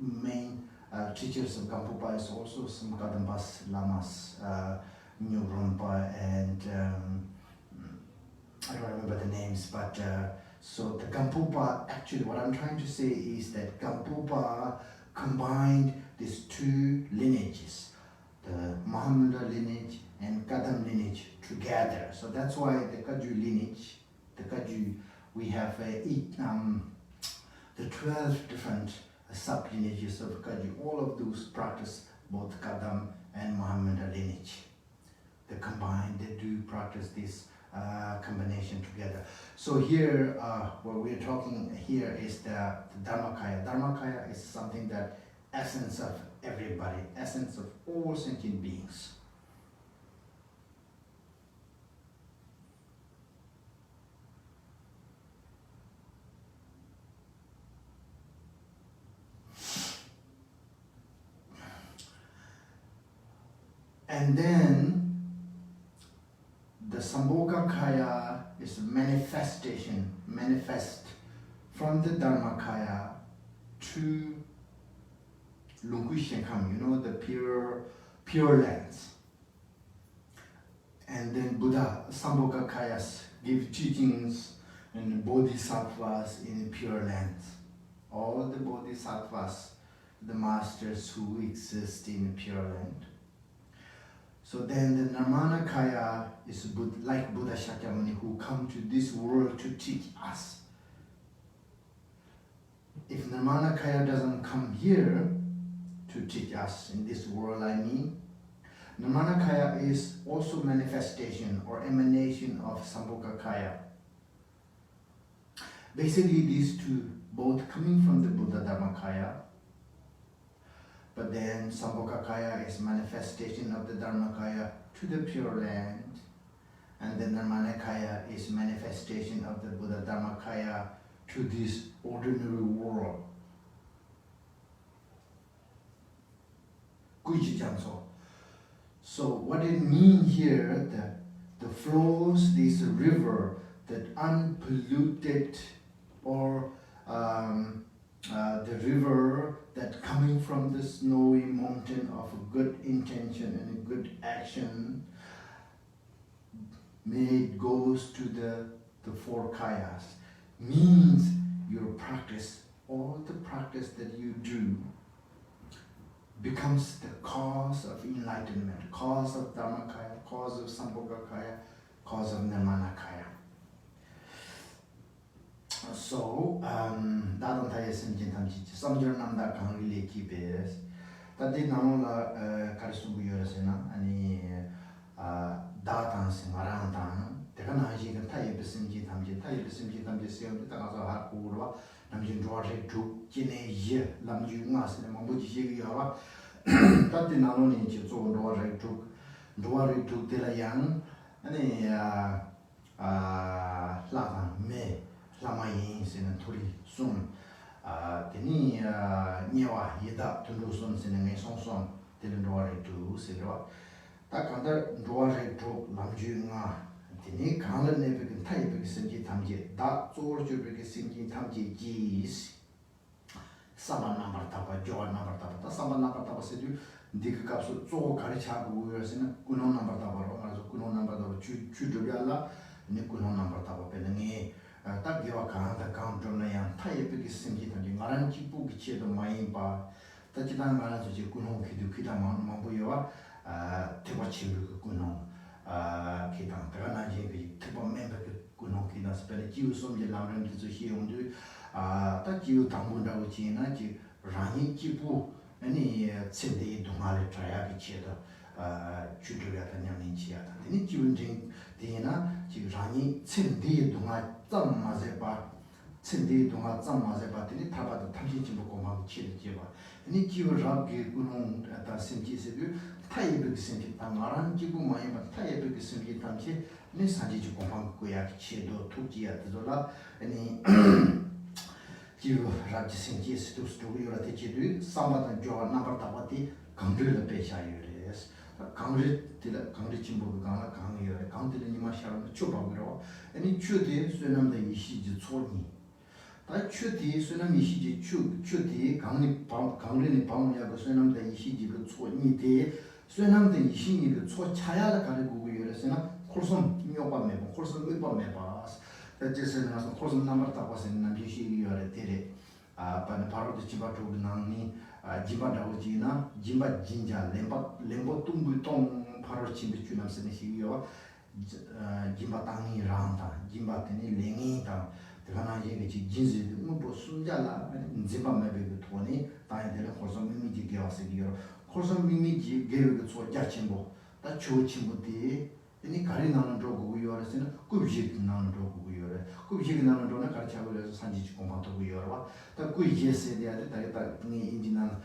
main teachers of Gampopa is also some Kadambas Lamas, Nyurumpa, and I don't remember the names, but so the Gampopa, actually what I'm trying to say is that Gampopa combined these two lineages, the Mahamudra lineage and Kadam lineage together. So that's why the Kaju lineage, we have the 12 different sub-lineages of Kaju. All of those practice both Kadam and Mahamudra lineage. They do practice this combination together. So here, what we're talking here is the Dharmakaya. Dharmakaya is something that essence of everybody, essence of all sentient beings. And then the Sambhogakaya is manifest from the Dharmakaya to Lungkushenkam, the pure lands. And then Buddha, Sambhogakayas give teachings and bodhisattvas in pure lands. All the bodhisattvas, the masters who exist in pure land. So then the Nirmanakaya is like Buddha Shakyamuni, who come to this world to teach us. If Nirmanakaya doesn't come here to teach us in this world, Nirmanakaya is also manifestation or emanation of Sambhogakaya. Basically these two both coming from the Buddha Dharmakaya, but then Sambhogakaya is manifestation of the Dharmakaya to the Pure Land, and then Nirmanakaya is manifestation of the Buddha Dharmakaya to this ordinary world. So what it means here, that the flows, this river, that unpolluted, or the river that coming from the snowy mountain of a good intention and a good action, it goes to the four kayas, means your practice, all the practice that you do becomes the cause of enlightenment, cause of Dharmakaya, cause of Sambhogakaya, cause of Nirmanakaya. So, Dadantaya Sinjintamji, Samjarananda Kangri Lekibes, Tadi namola karisubu yorasena ani datansi marangtan teka naji kan tayi besimji tamji siyam ta ngasa har kurwa namjin roje tu jine ye lamju ngas ne mambu ji yawa tadi namoni ji zo roje tu de la yang ani la me lama yin sinen turi sum teni nyewa yeda tundu sun sinen ngai song telen roje tu sirwa ta kanda roje tu lamju nga teni kanda ne be tai be sinji tamji da zor ju be sinji tamji ji saban number tapa joa number tapa ta saban number tapa se du dik kapsu zo kari cha bu yosina kuno number tapa ro ngazo kuno number tapa chu ju yalla ne kuno number tapa pe ngi ta gewa kanda counter na yang tai be sinji tamji ngaran ji bu ki che do mai ba ta ji dan ngaran ji kuno ki du ki da ma bu yo tewa chi bu kuno kitang taga na je ki tepa member ki kuno ki da spele jiu som je la ren ji hi on du ta jiu tang bu da ji na ji rani ji bu ani chen de du ma le tra ya ki che da chu ju ya ta nyang nin chi ya ta ni jiu jing de na ji rani chen de du ma zam ma ze ba chen de du ma zam ma ze ba ni ta ba da ta ji ji bu ko ma chi de ji ba ni jiu ra ki kuno ta sim ji se du 타입의 생기 담아란 기부 많이 봐 타입의 생기 담지 네 사지지 공방 고약 치도 투지야 되돌아 아니 기부 라지 생기 스토리라 되지도 삼바다 조 나버타바티 강들의 배샤이레스 강리 진보가 가나 강이요 강들이 니마샤로 초바그로 아니 추디 수남의 이시지 초니 다 추디 수남 이시지 추디 강리니 방문야고 수남의 이시지 그 초니데 수남의 이신이 그 초차야를 가리고 요래서나 콜솜 김요바 매고 콜솜 의바 매바 그때서는 나서 콜솜 남을 타고 왔는 비시 요래 데레 바로 지바도 나니 지바다오지나 지바 진자 렘보 뚱부똥 바로 집에 주남스네 시요 지바 땅이 랑다 지바테니 랭이다 그러나 이게 진지 뭐 순자라 지바 매베도 토니 다이들 콜솜 미미지 개와스기요 콜솜 미미지 개르도 소자친구 다 조친구디 이 가리 나는 조고 요라스는 꾸비지 나는 조고 요래 꾸비지 나는 조나 가르쳐 버려서 산지 공부도 요라 다 꾸이제세 대야데 다다 니 인지난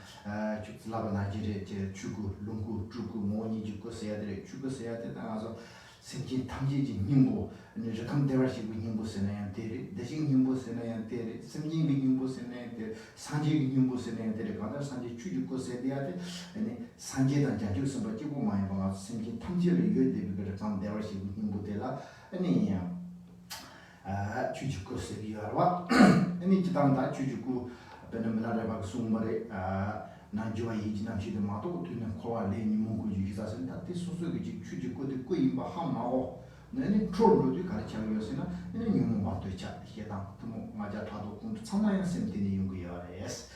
축슬라바 나지레 제 주구 롱구 주구 모니 주고 세야데 주고 세야데 나가서 생기 탐지지 님보 이제 감 대화시고 님보 세나야 데리 대신 님보 세나야 데리 생기비 님보 세나야 데리 산지비 님보 세나야 데리 가다 산지 추주고 세야데 아니 산지단 자주 선바지고 많이 봐 생기 탐지를 요데 비가 감 대화시고 님보 데라 아니 추주고 세야와 아니 지단다 추주고 베네메라레 박 숨마레 난주와 이진남시도 마도 되는 코알레 니문고 유기사선 다티 소소기 추지고도 꾸임바 함마고 내니 트롤로도 가르쳐요서나 내니 유문 마도 있자 해당 또 맞아 다도 군 참마연 셈티니 용구야레스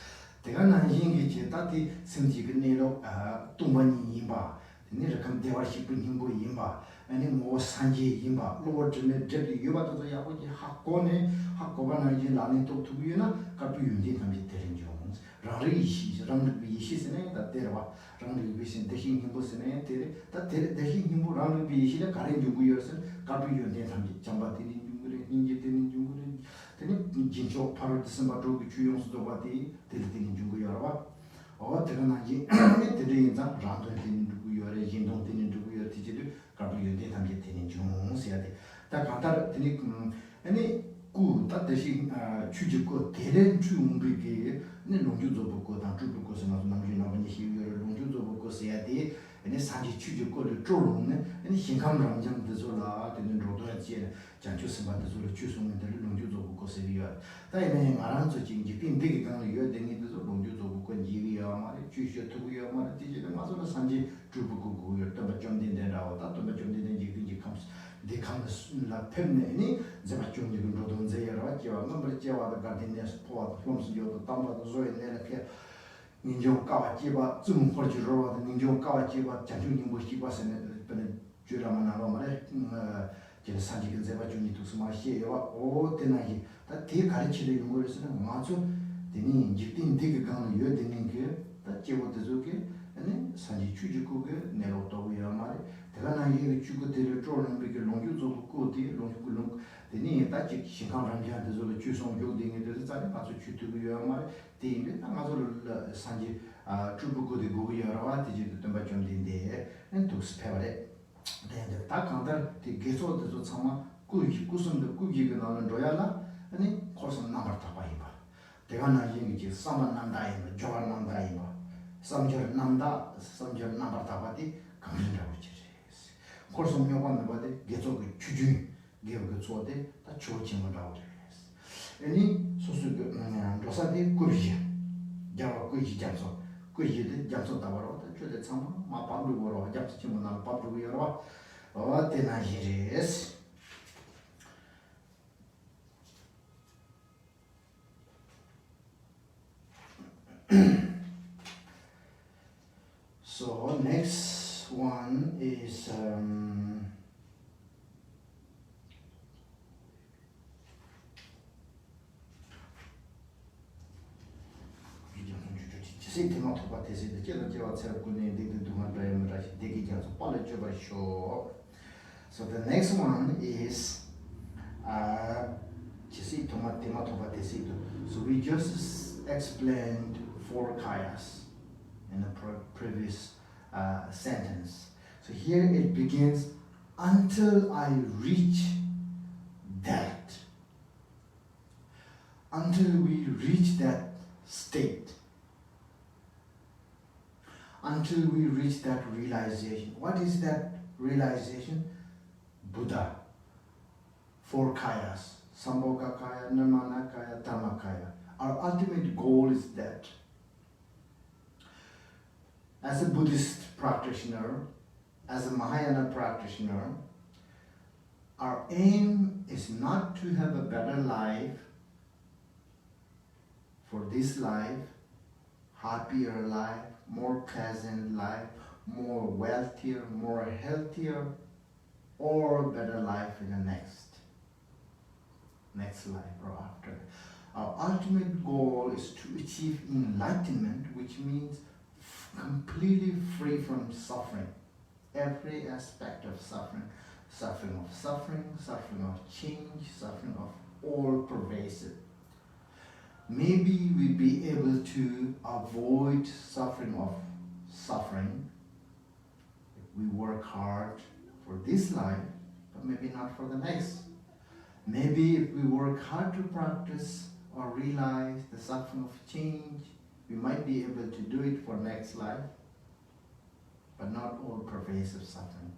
내가 난신기 제다티 셈지그 내로 동반이 임바 내가 감 대화시 분힘고 임바 아니 뭐 산지 임바 로드네 제비 유바도 야고지 학고네 학고가 이제 라니 또 두기나 갑도 윤디 담지 되는 랑리시 랑리시스네 다 데르와 랑리비신 대신 힘보스네 데레 다 데레 대신 힘보 랑리비시라 가렌 주구여서 가비윤데 담지 잠바티니 중구레 인제티니 중구레 데니 진초 8월 디셈버도 주용수도 바티 데르티니 중구여와 어때가나지 데르인자 랑도티니 중구여레 진동티니 중구여 티지도 가비윤데 담지 티니 중세야데 다 간다 데니 아니 다 대신 추지고 대련 주웅비게 네 농주도 보고 다 주고 생각도 남주나버니 희유를 농주도 보고 써야 돼. 네 산지 추지고를 쪼롱네. 네 신감랑장 되서라 되는 로도야지. 장초스바도 소리 추송들 농주도 보고 써야. 다이네 말한서 진지 빈되게 가는 요 되니도 농주도 보고 지리야 말이 주셔도고요 말이 뒤지는 마서로 산지 주보고 고요 또 좀 된다라고 또 좀 되는지 그지 감스 데 감스 템네니 제가 좀 이런 로돈제여라 기와 넘버 제와도 가든네스 포와 폼스요도 담바도 조에네라케 민족 가와지바 좀 홀지로와 민족 가와지바 자주님 보시바세네 벤 주라마나로 말에 제가 산지근 제가 좀 이투스마시에요 오 때나기 다 대 가르치는 거에서는 아주 Deni jiptin dik gang yo deni ke ta chewo de zo ke ane sanji chuji ko ke nelo to ya mare tega na ye chu ko de ro ro be ke long yu zo ko de long ku long deni ta chi shinkan ran ja de zo le chu song yo de de za ne pa chu tu yo mare de ne na zo le sanji chu bu ko de go ya ra wa de ji de ba chom de de en tu spevare de ta kan da de ge zo de zo chama ku ji ku sum de ku ji ge na ro ya la ane ko sum na mar ta ba ba 대가나 얘기지 사만 남다이고 조한 남다이고 삼절 남다 삼절 남바다바디 강진다고 지지 콜송 요관 바데 계속 주중 계속做的 다 조칭을 하고 그랬어 아니 소수도 로사디 꾸리지 야와 꾸리지 장소 꾸리지 장소 따바로 저대 참 마밥을 보러 잡지 못나 밥을 여러 어때나 지레스 So next one is so the next one is so we just explained 4 kayas in the previous sentence. So here it begins, until I reach that. Until we reach that state. Until we reach that realization. What is that realization? Buddha. 4 kayas. Sambhoga kaya, Nirmana kaya, Dhammakaya. Our ultimate goal is that. As a Buddhist practitioner, as a Mahayana practitioner, our aim is not to have a better life for this life, happier life, more pleasant life, more wealthier, more healthier, or better life in the next life or after. Our ultimate goal is to achieve enlightenment, which means completely free from suffering, every aspect of suffering, suffering of change, suffering of all pervasive. Maybe we'll be able to avoid suffering if we work hard for this life, but maybe not for the next. Maybe if we work hard to practice or realize the suffering of change, we might be able to do it for next life, but not all pervasive suffering.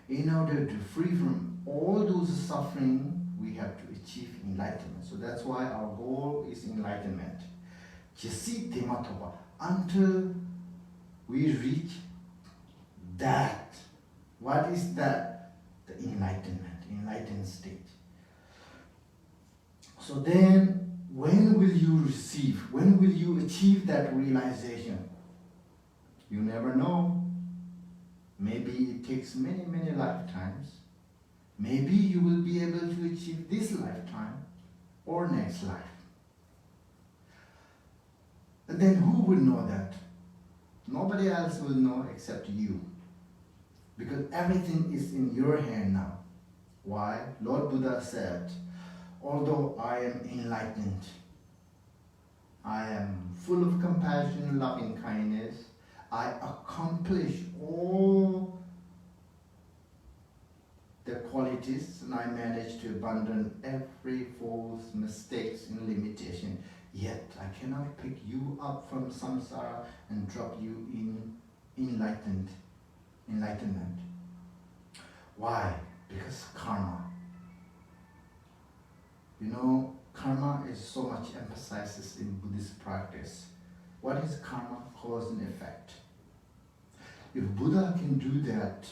In order to free from all those suffering, we have to achieve enlightenment. So that's why our goal is enlightenment. Until we reach that. What is that? The enlightened state. So then, when will you achieve that realization? You never know. Maybe it takes many, many lifetimes. Maybe you will be able to achieve this lifetime or next life. And then who will know that? Nobody else will know except you. Because everything is in your hand now. Why? Lord Buddha said, although I am enlightened, I am full of compassion, loving kindness, I accomplish all the qualities and I manage to abandon every false mistakes and limitation. Yet I cannot pick you up from samsara and drop you in enlightenment. Why? Because karma. You know, karma is so much emphasized in Buddhist practice. What is karma? Cause and effect. If Buddha can do that,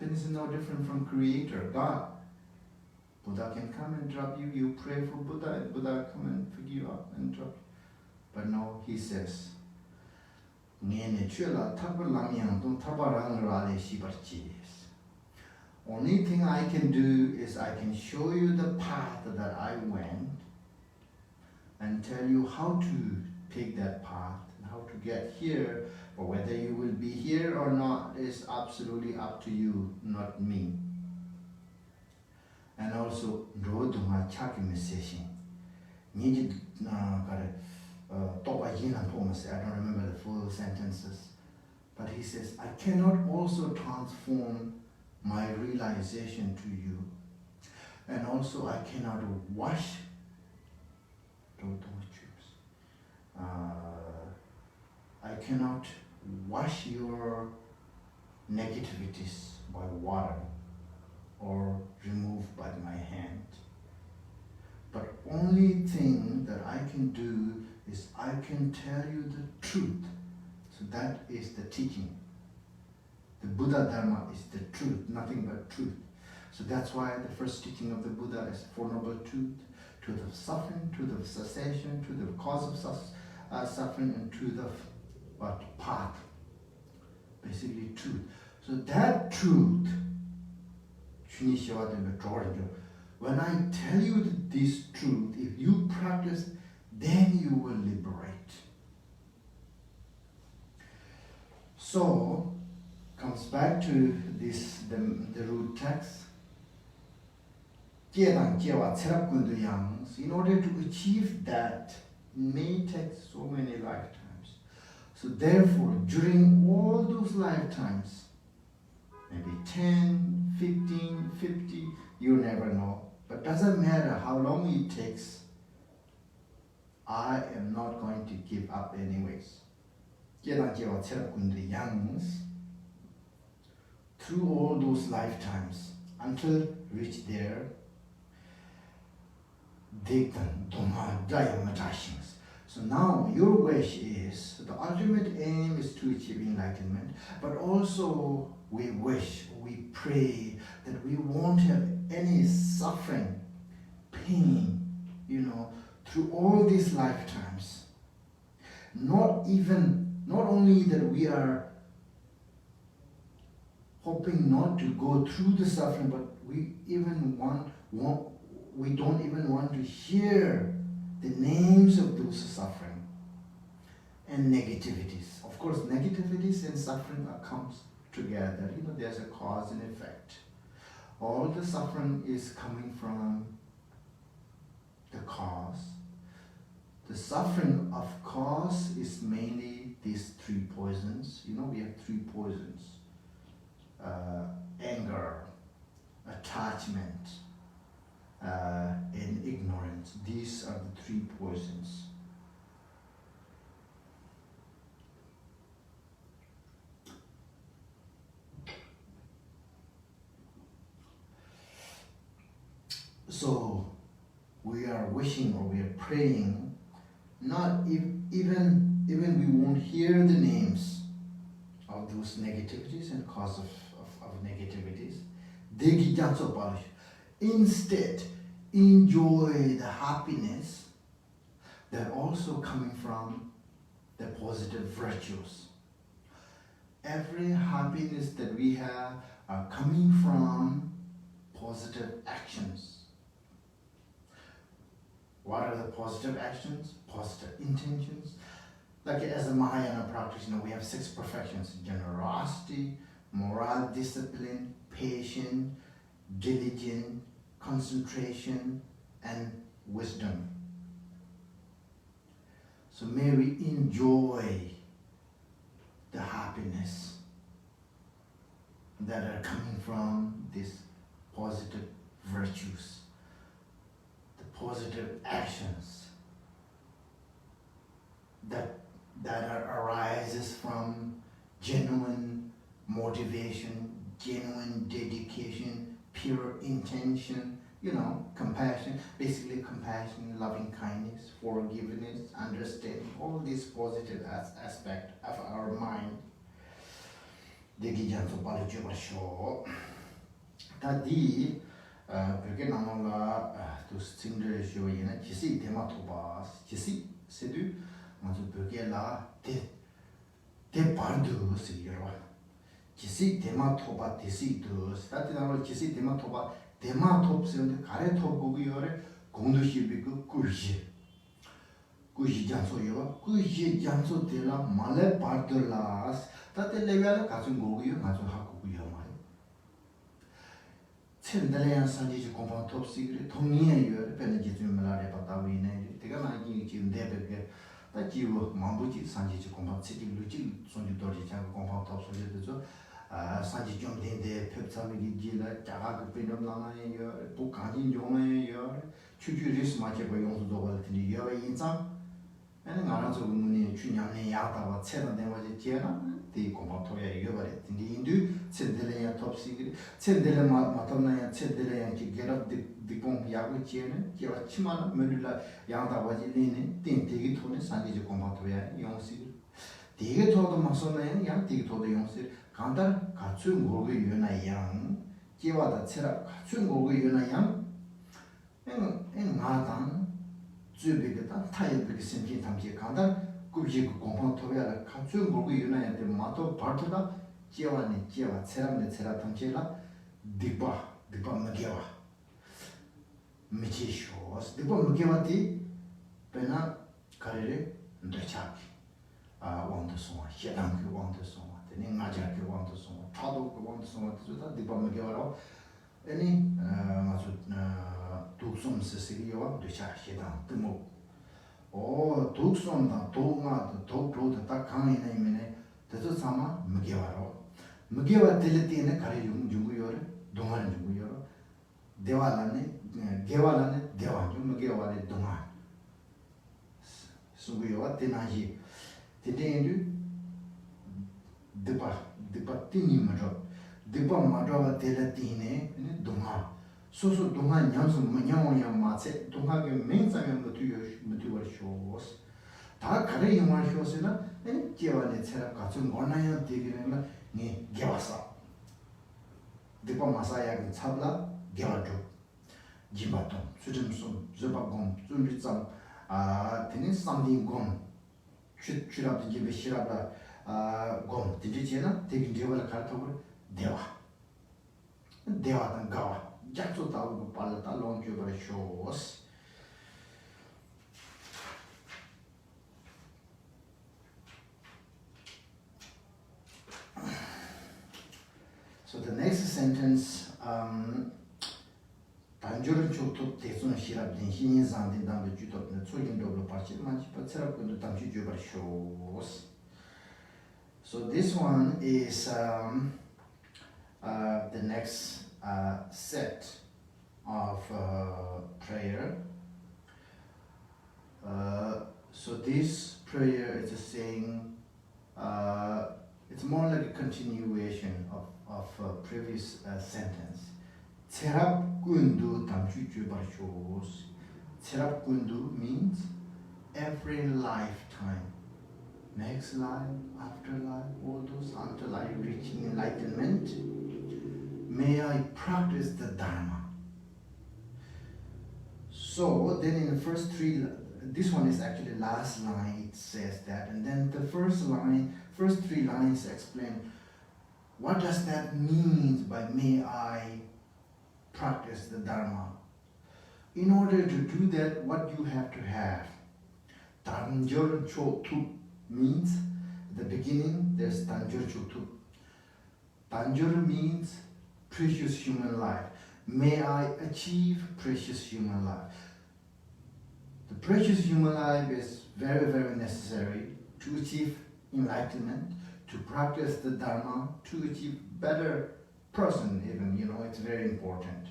then it's no different from Creator, God. Buddha can come and drop you. You pray for Buddha, and Buddha come and pick you up and drop you. But no, he says, only thing I can do is I can show you the path that I went, and tell you how to take that path and how to get here. But whether you will be here or not is absolutely up to you, not me. And also, Roduma Chakime session. Needed Topa Yina Thomas, I don't remember the full sentences. But he says, I cannot also transform my realization to you. And also, I cannot wash. I cannot wash your negativities by water or remove by my hand. But only thing that I can do is I can tell you the truth. So that is the teaching. The Buddha Dharma is the truth, nothing but truth. So that's why the first teaching of the Buddha is Four Noble Truth of suffering, truth of cessation, truth of cause of suffering, and truth of path. Basically truth. So that truth, when I tell you this truth, if you practice, then you will liberate. So, comes back to this, the root text. In order to achieve that, may take so many lifetimes. So therefore, during all those lifetimes, maybe 10, 15, 50, you never know. But doesn't matter how long it takes, I am not going to give up anyways. Through all those lifetimes, until reach there, so now your wish is, the ultimate aim is to achieve enlightenment, but also we wish, we pray that we won't have any suffering, pain, through all these lifetimes. Not only that we are hoping not to go through the suffering, but we don't even want to hear the names of those suffering and negativities. Of course, negativities and suffering comes together. There's a cause and effect. All the suffering is coming from the cause. The suffering of cause is mainly these three poisons. We have three poisons. Anger, attachment, and ignorance. These are the three poisons. So we are wishing or we are praying, not even we won't hear the names of those negativities and cause of negativities. Instead, enjoy the happiness that also coming from the positive virtues. Every happiness that we have are coming from positive actions. What are the positive actions? Positive intentions. Like as a Mahayana practitioner, we have 6 perfections: generosity, moral discipline, patience, diligence, concentration, and wisdom. So may we enjoy the happiness that are coming from these positive virtues, the positive actions that arises from genuine motivation, genuine dedication, pure intention, compassion, basically compassion, loving kindness, forgiveness, understanding, all these positive aspects of our mind. Tadi perché non la tu singere joyena chisi tema tobas chisi sedu ma tu perché la te pardo sigero chisi tema toba tesi to stati na chisi tema toba tema top se 가래 top 보고 요래 공도시 비고 꾸시 Kuji janso yo, kuji janso de la male pardolas, tate level kazu goguyo, kazu hakuyo mai. Cendelean sanji compound top secret, Tomian yo, penalty malare patawine, the Ganaki in Debeke, that you Mambuji sanji compound city, Luci, Sonju Dorji, compound top solid. Sanji jumped in the Pepsami Gila, Jaka Pinum Lama, Pukanji Yoma, Chuju Ris Machibo Yonsu Doval to the Yova Insa, and Naranzo Muni, Chunyam Yata, what 7 then was a Tiana, the Compatoya Yova in the Hindu, Cendele top secret, Cendele Matona, Cendele and get up the Pom Yagu Chiena, Kiva Chimana, Melula, Yanda was in, then take it to the Sanji Compatoya, Yonsi. Take it to the Masona, Yan, take it to the Yonsi. 간단 갖춘 고기 유나양 제와다 체라 갖춘 고기 유나양 엔 나단 주비게다 타이브게 심지 담지 간단 꾸지 공포 토베라 갖춘 고기 유나양데 마토 파르트다 제와니 제와 체라네 체라 담지라 디바 마게와 미치쇼스 디바 마게와티 베나 카레레 ndachaki wanda soma shedanki wanda soma Najaki want to song, Tado want to song to the Dipamagaro, any Tuxum Sicilio, the Shahidan, the Mo. Oh, Tuxum, the Toma, the Topro, the Takani name, the Sama, Magavaro. Magava Teleti in a Karium, Junguyore, Doman Junguyoro, Devalane, Gevalane, Devan, Magavale, Doman. Suguyo, Tenaji, Tedendu. Dipa tini madro, dipa madro telatine, dunga. So dunga nyamsu manyawanya matse, dunga ke mensanga mutuwa shows. Ta kare yuma shows na, jewa ne tsera katsu ngornaya tegirena ni gewasa. Dipa masaya ke tsabla gewadu. Jimbaton, sujimsum, zubagom, zunritsam, tini samding gom, churabdi jibe shirabla. Gom, did you take Deval Kartover? Deva. Deva and Gawa. Jackso Talu Palata long over shows. So the next sentence, Tanjur Choto Tesun Shirab, the Hins and the Damage of the Tsoyin Double Party, but Serap the Tamju over shows. So this one is the next set of prayer. So this prayer is saying, it's more like a continuation of previous sentence. Tserap kundu tamchu chubashos. Tserap kundu means every lifetime. Next life, afterlife, all those until I reach enlightenment, may I practice the Dharma. So then in the first this one is actually last line, it says that, and then the first 3 lines explain what does that mean by may I practice the Dharma. In order to do that, what you have to have, Tanjur Chotu means at the beginning there's Tanjur Chotu. Tanjur means precious human life. May I achieve precious human life. The precious human life is very, very necessary to achieve enlightenment, to practice the Dharma, to achieve better person even, it's very important.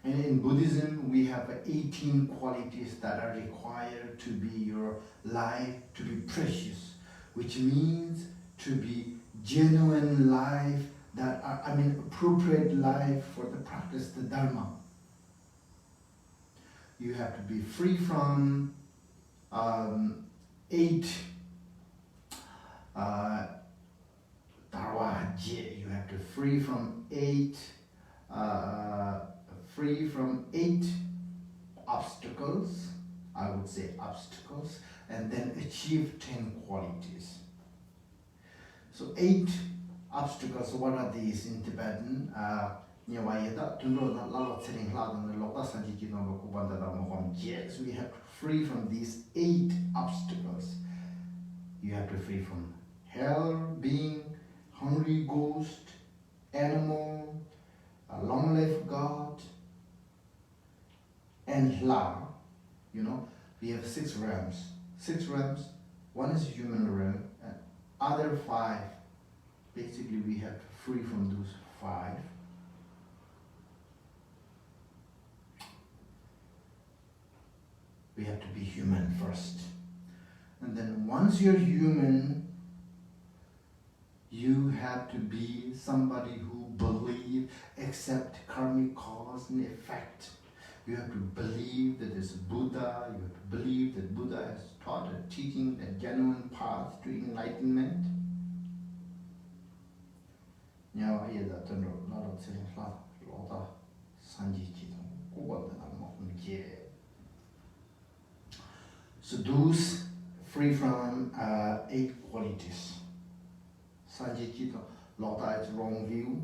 And in Buddhism, we have 18 qualities that are required to be your life, to be precious, which means to be genuine life, that are, appropriate life for the practice, the Dharma. You have to be free from 8 Darwaje. You have to free from 8 obstacles, I would say obstacles, and then achieve 10 qualities. So 8 obstacles, what are these in Tibetan? So we have to free from these 8 obstacles. You have to free from hell, being, hungry ghost, animal, a long life God, and Lama. We have 6 realms. 6 realms, one is human realm, and other 5, basically we have to free from those 5. We have to be human first. And then once you're human, you have to be somebody who believes, accept karmic cause and effect. You have to believe that there's Buddha. You have to believe that Buddha has taught a teaching, a genuine path to enlightenment. So those free from 8 qualities. Sanjitito, Lota is wrong view.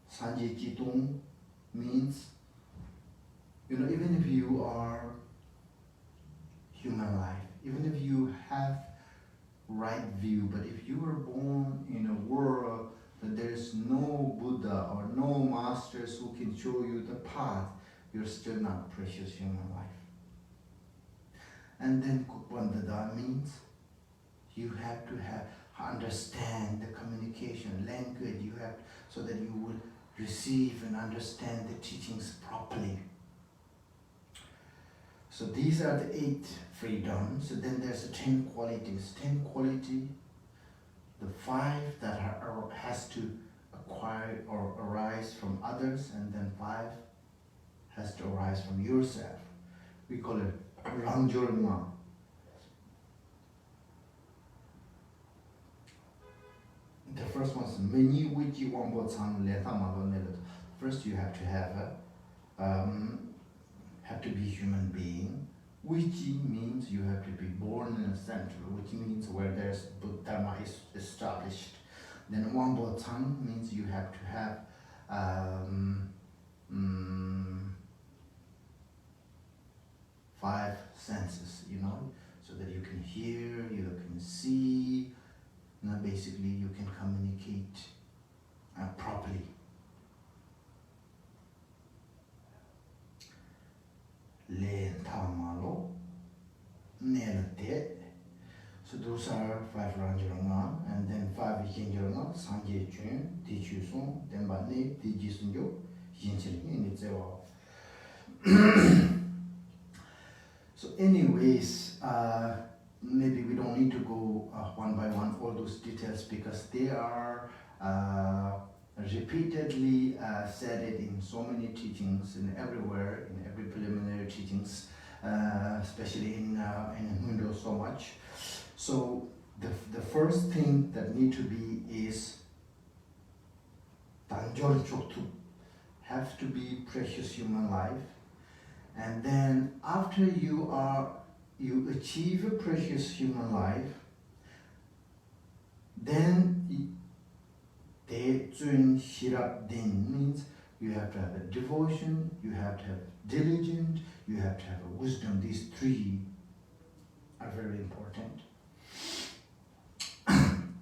Sanjitito means, even if you are human life, even if you have right view, but if you were born in a world that there's no Buddha or no masters who can show you the path, you're still not precious human life. And then Kukvandada means you have to understand the communication, language, you have, so that you would receive and understand the teachings properly. So these are the 8 freedoms. So then there's the 10 qualities. 10 quality, the 5 that has to acquire or arise from others, and then 5 has to arise from yourself. We call it Rangjolma. The first one is Meni Wiki Wambo Tsang Leta Malonel. First you have to be human being. Wiki means you have to be born in a center, which means where there's Dharma is established. Then Wambo Tsang means you have to have 5 senses, so that you can hear, you can see, basically you can communicate properly. Len Tamalo, Nelate. So those are 5 Ranjuranga, and then 5 Yinjuranga, Sanje Chun, Tichuson, Dembane, Tijisunjo, Yinchilin, it's all. So anyways, maybe we don't need to go one by one all those details, because they are repeatedly said it in so many teachings, in everywhere, in every preliminary teachings, especially in Hindu so much. So the first thing that need to be is Tanjol Choktu, have to be precious human life. And then after you achieve a precious human life, then Tenzin Shirap Din means you have to have a devotion, you have to have diligence, you have to have a wisdom. These 3 are very important.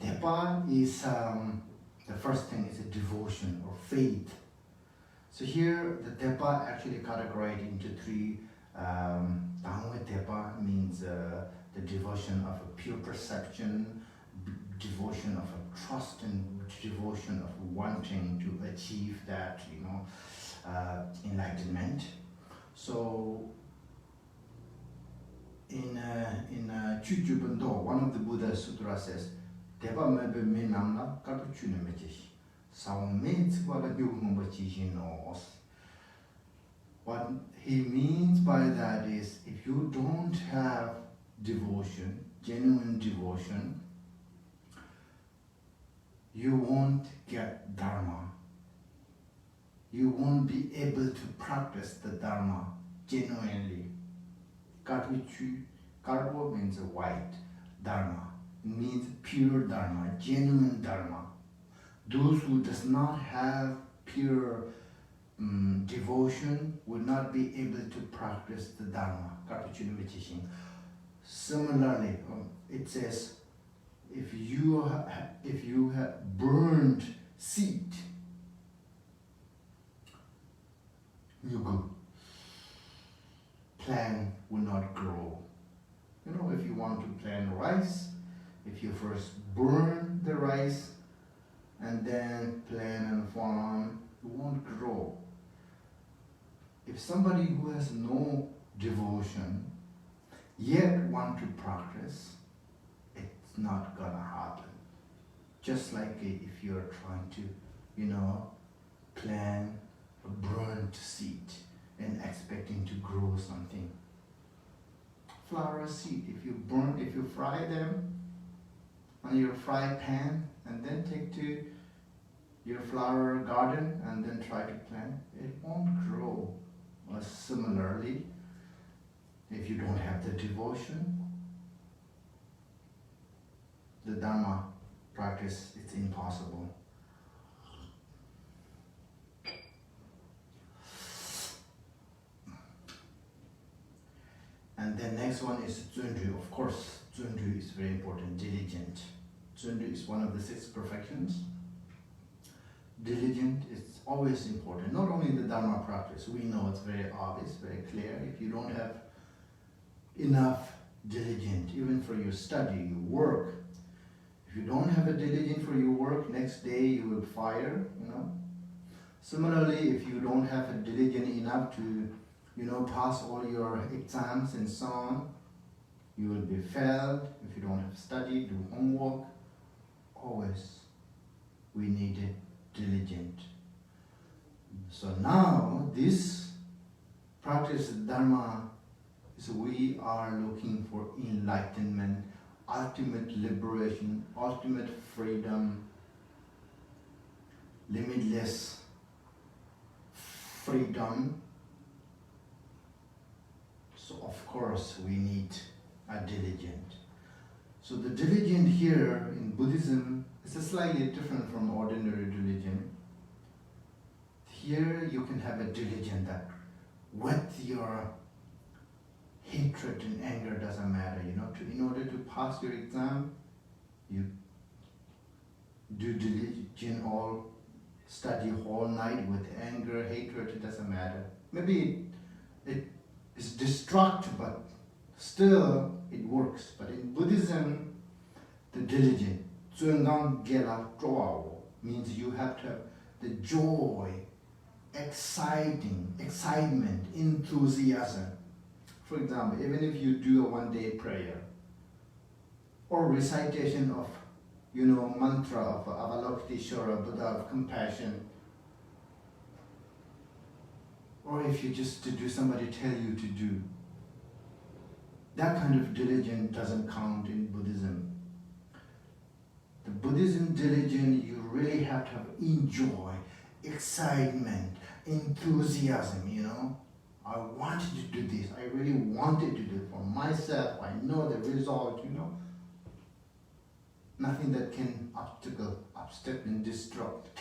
Depa is the first thing is a devotion or faith. So here the Depa actually categorized into 3. Dangwe Depa means the devotion of a pure perception, devotion of a trust, and devotion of wanting to achieve that, enlightenment. So in Chujubando, one of the Buddha Sutra says, Depa mebe me namla kapu chune mejish. Sao means what a knows. What he means by that is, if you don't have devotion, genuine devotion, you won't get Dharma. You won't be able to practice the Dharma genuinely. Karpo means white. Dharma means pure Dharma, genuine Dharma. Those who does not have pure devotion would not be able to practice the Dharma. Similarly, it says, if you have burned seed, plant will not grow. If you want to plant rice, if you first burn the rice and then plant and farm, it won't grow. If somebody who has no devotion yet want to practice, it's not gonna happen. Just like if you're trying to, plant a burnt seed and expecting to grow something. Flower seed, if you fry them on your fry pan and then take to your flower garden and then try to plant, it won't grow. Or similarly, if you don't have the devotion, the Dharma practice, it's impossible. And then next one is Zunju. Of course, Zunju is very important, diligent. Zunju is one of the 6 perfections. Diligent is always important, not only in the Dharma practice. We know it's very obvious, very clear. If you don't have enough diligent, even for your study, your work, if you don't have a diligent for your work, next day you will fire, Similarly, if you don't have a diligent enough to pass all your exams and so on, you will be failed. If you don't have study, do homework. Always, we need it diligent. So now, this practice Dharma is we are looking for enlightenment, ultimate liberation, ultimate freedom, limitless freedom. So of course we need a diligent. So the diligent here in Buddhism is slightly different from ordinary religion. Here you can have a diligent that with your hatred and anger doesn't matter, in order to pass your exam, you do diligent all, study whole night with anger, hatred, it doesn't matter. Maybe it is destructive, but still it works. But in Buddhism, the diligent, means you have to have the joy, excitement, enthusiasm. For example, even if you do a one-day prayer or recitation of, mantra of Avalokiteshvara, Buddha of compassion, or if you just to do somebody tell you to do, that kind of diligence doesn't count in Buddhism. The Buddhism diligence, you really have to have enjoy, excitement, enthusiasm, I wanted to do this. I really wanted to do it for myself. I know the result, Nothing that can obstacle and disrupt.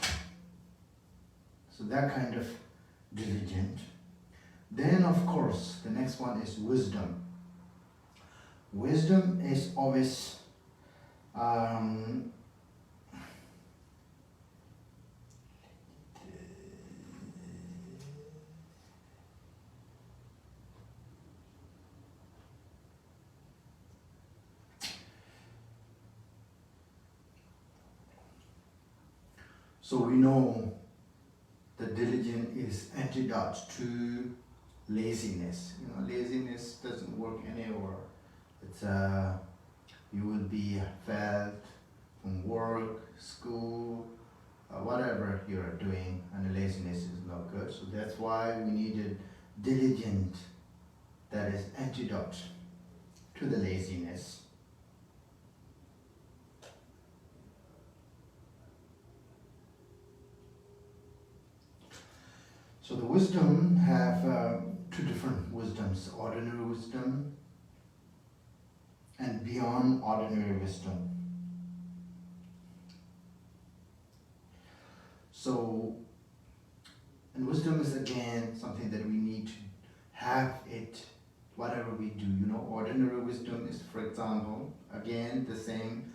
So that kind of diligent. Then of course, the next one is wisdom. Wisdom is always so we know that diligence is antidote to laziness. Laziness doesn't work anywhere. It's you will be failed from work, school, whatever you're doing, and the laziness is not good. So that's why we needed diligent that is antidote to the laziness. So the wisdom have 2 different wisdoms, ordinary wisdom and beyond ordinary wisdom. So And wisdom is again something that we need to have it whatever we do. You know, ordinary wisdom is, for example, again the same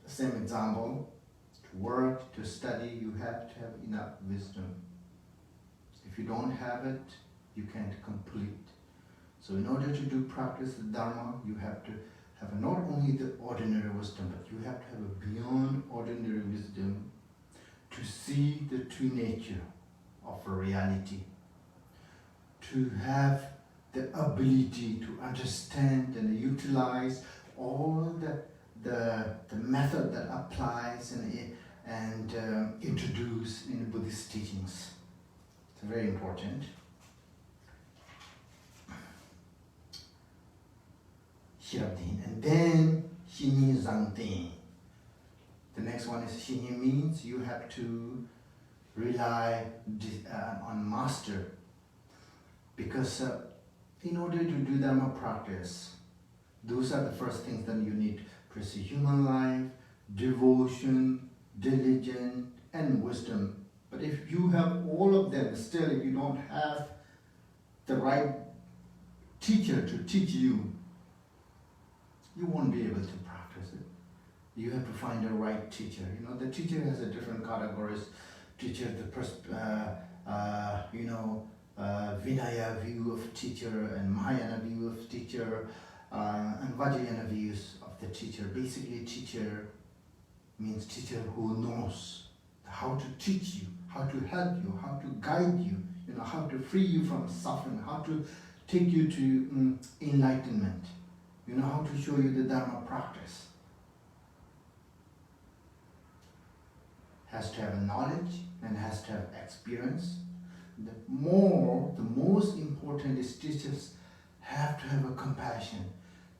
example. To work, to study, you have to have enough wisdom. If you don't have it, you can't complete. So in order to do practice the Dharma, you have to have not only the ordinary wisdom, but you have to have a beyond ordinary wisdom to see the true nature of a reality, to have the ability to understand and utilize all the method that applies and introduced in Buddhist teachings. It's very important. And then Xinyi Zangding. The next one is Xinyi means you have to rely on master, because in order to do Dharma practice, those are the first things that you need: pursue human life, devotion, diligence, and wisdom. But if you have all of them, still if you don't have the right teacher to teach you, you won't be able to practice it. You have to find the right teacher. You know, the teacher has a different categories. Teacher, Vinaya view of teacher, and Mahayana view of teacher, and Vajrayana views of the teacher. Basically, teacher means teacher who knows how to teach you, how to help you, how to guide you, you know, how to free you from suffering, how to take you to enlightenment. You know, how to show you the Dharma practice. Has to have knowledge and has to have experience. The most important is teachers have to have a compassion.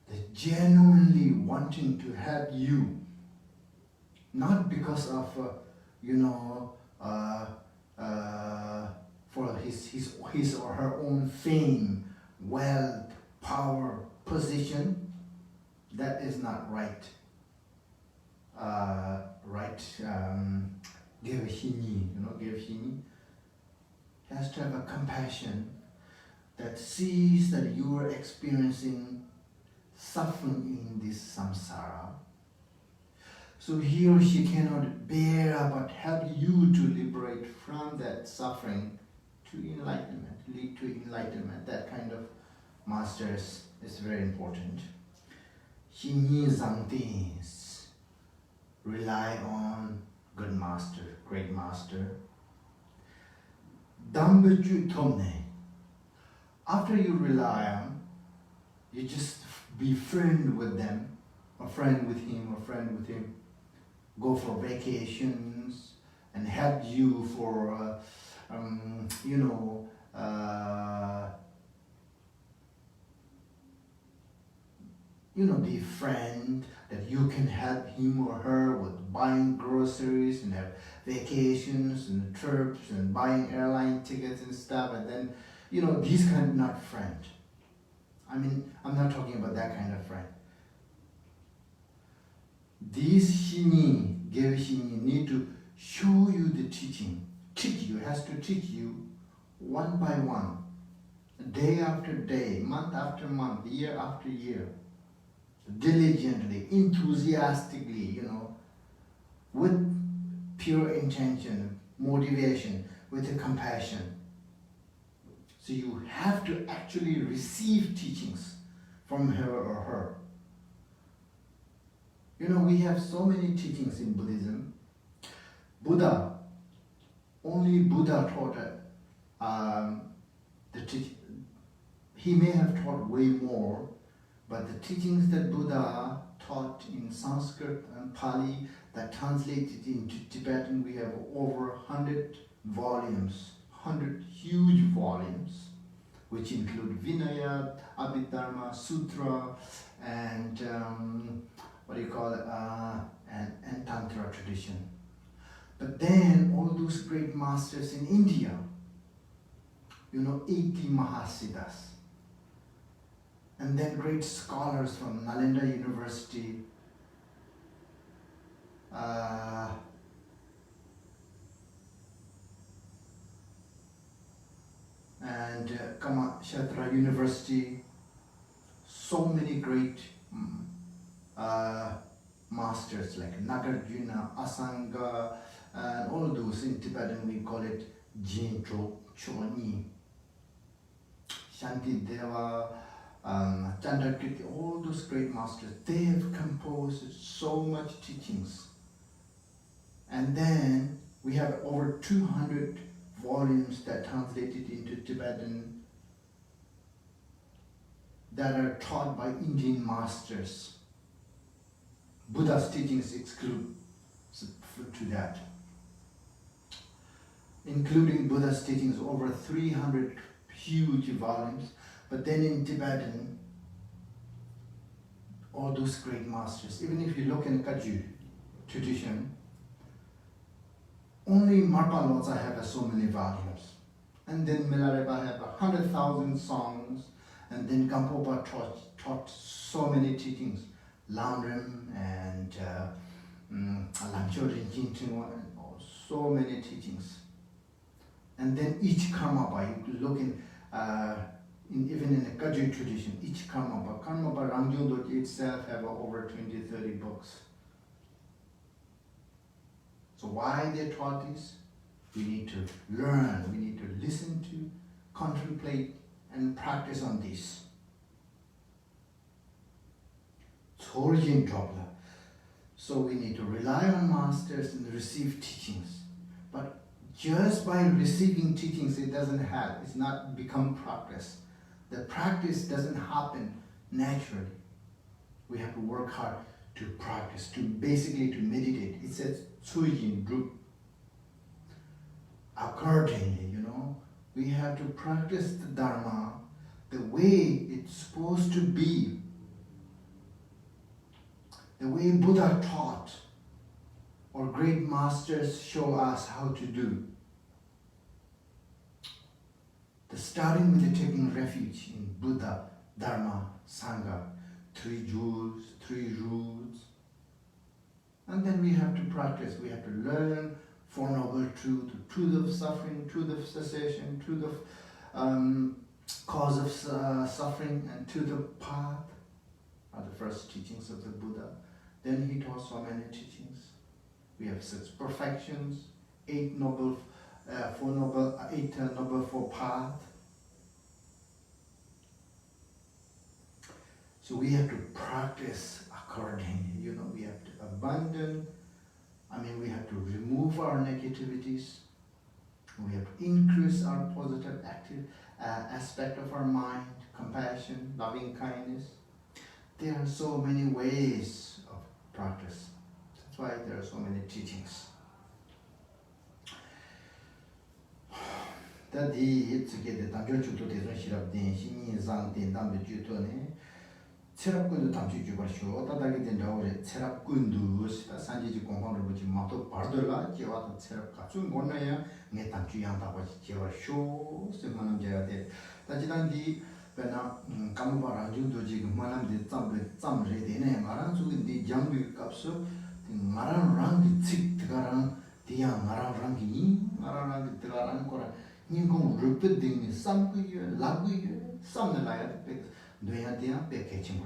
They're genuinely wanting to help you. Not because of, for his or her own fame, wealth, power, position. That is not right. Gevhini, Gevhini has to have a compassion that sees that you are experiencing suffering in this samsara. So he or she cannot bear but help you to liberate from that suffering to enlightenment, lead to enlightenment. That kind of masters is very important. Xinyi Zangdings, rely on good master, great master. Dambachu Tomne, after you rely on, you just be friend with them, a friend with him, a friend with him. Go for vacations and help you for, be a friend, that you can help him or her with buying groceries and have vacations and trips and buying airline tickets and stuff, and then, these kind of not friend. I mean, I'm not talking about that kind of friend. These Xinyi, Geve Xinyi, need to show you the teaching. Has to teach you one by one, day after day, month after month, year after year. Diligently, enthusiastically, with pure intention, motivation, with a compassion. So you have to actually receive teachings from her or her. We have so many teachings in Buddhism. Only Buddha taught he may have taught way more, but the teachings that Buddha taught in Sanskrit and Pali that translated into Tibetan, we have over 100 volumes, 100 huge volumes, which include Vinaya, Abhidharma, Sutra, and and Tantra tradition. But then all those great masters in India, 80 Mahasiddhas, and then great scholars from Nalanda University, and Kama Kshetra University, so many great uh, masters like Nagarjuna, Asanga, and all those in Tibetan we call it Jincho, Choni, Shantideva, Chandrakirti, all those great masters, they have composed so much teachings. And then we have over 200 volumes that translated into Tibetan that are taught by Indian masters. Buddha's teachings exclude to that. Including Buddha's teachings, over 300 huge volumes. But then in Tibetan, all those great masters, even if you look in Kagyu tradition, only Marpa Lotsa have so many volumes. And then Milarepa have 100,000 songs, and then Gampopa taught so many teachings. Lamrim and Lamchorin Jintin, so many teachings. And then each Karmapa, you could look in, even in the Kagyu tradition, each Karmapa Rangyodot itself have over 20-30 books. So why they taught this? We need to learn, we need to listen to, contemplate, and practice on this. So we need to rely on masters and receive teachings. But just by receiving teachings, it's not become practice. The practice doesn't happen naturally. We have to work hard to practice, to meditate. It says, accordingly, we have to practice the Dharma the way it's supposed to be. The way Buddha taught, or great masters show us how to do. Starting with taking refuge in Buddha, Dharma, Sangha, 3 jewels, 3 rules. And then we have to practice, we have to learn Four Noble Truth, truth of suffering, truth of cessation, truth of cause of suffering, and truth of path are the first teachings of the Buddha. Then he taught so many teachings. We have 6 perfections, 8 noble, 8 noble 4 path. So we have to practice accordingly. We have to abandon. We have to remove our negativities. We have to increase our positive, active aspect of our mind, compassion, loving kindness. There are so many ways of practice. That's why there are so many teachings. That it's get the Tanjur to the Shirab Din, Shini Zang Din Dam the Jutone, Serap Kundu Tamju Jubasho, Tataki Den Dore, Serap Kundus, Sanji Kongon, which Mato Pardola, Jewat, Serap Katsun, Gonaya, Netanju Yanta was Jewasho, Simanam Jade, Tajandi, Pena, Kamubara, Judoji, Manam de Tam Redine, Maran, so the Jambu Kapsu, the Maran Rang, Tik Garan, the Maran Rangi, Maran Tigaran Kora. Ningon repeating some lagu some like doing the packaging.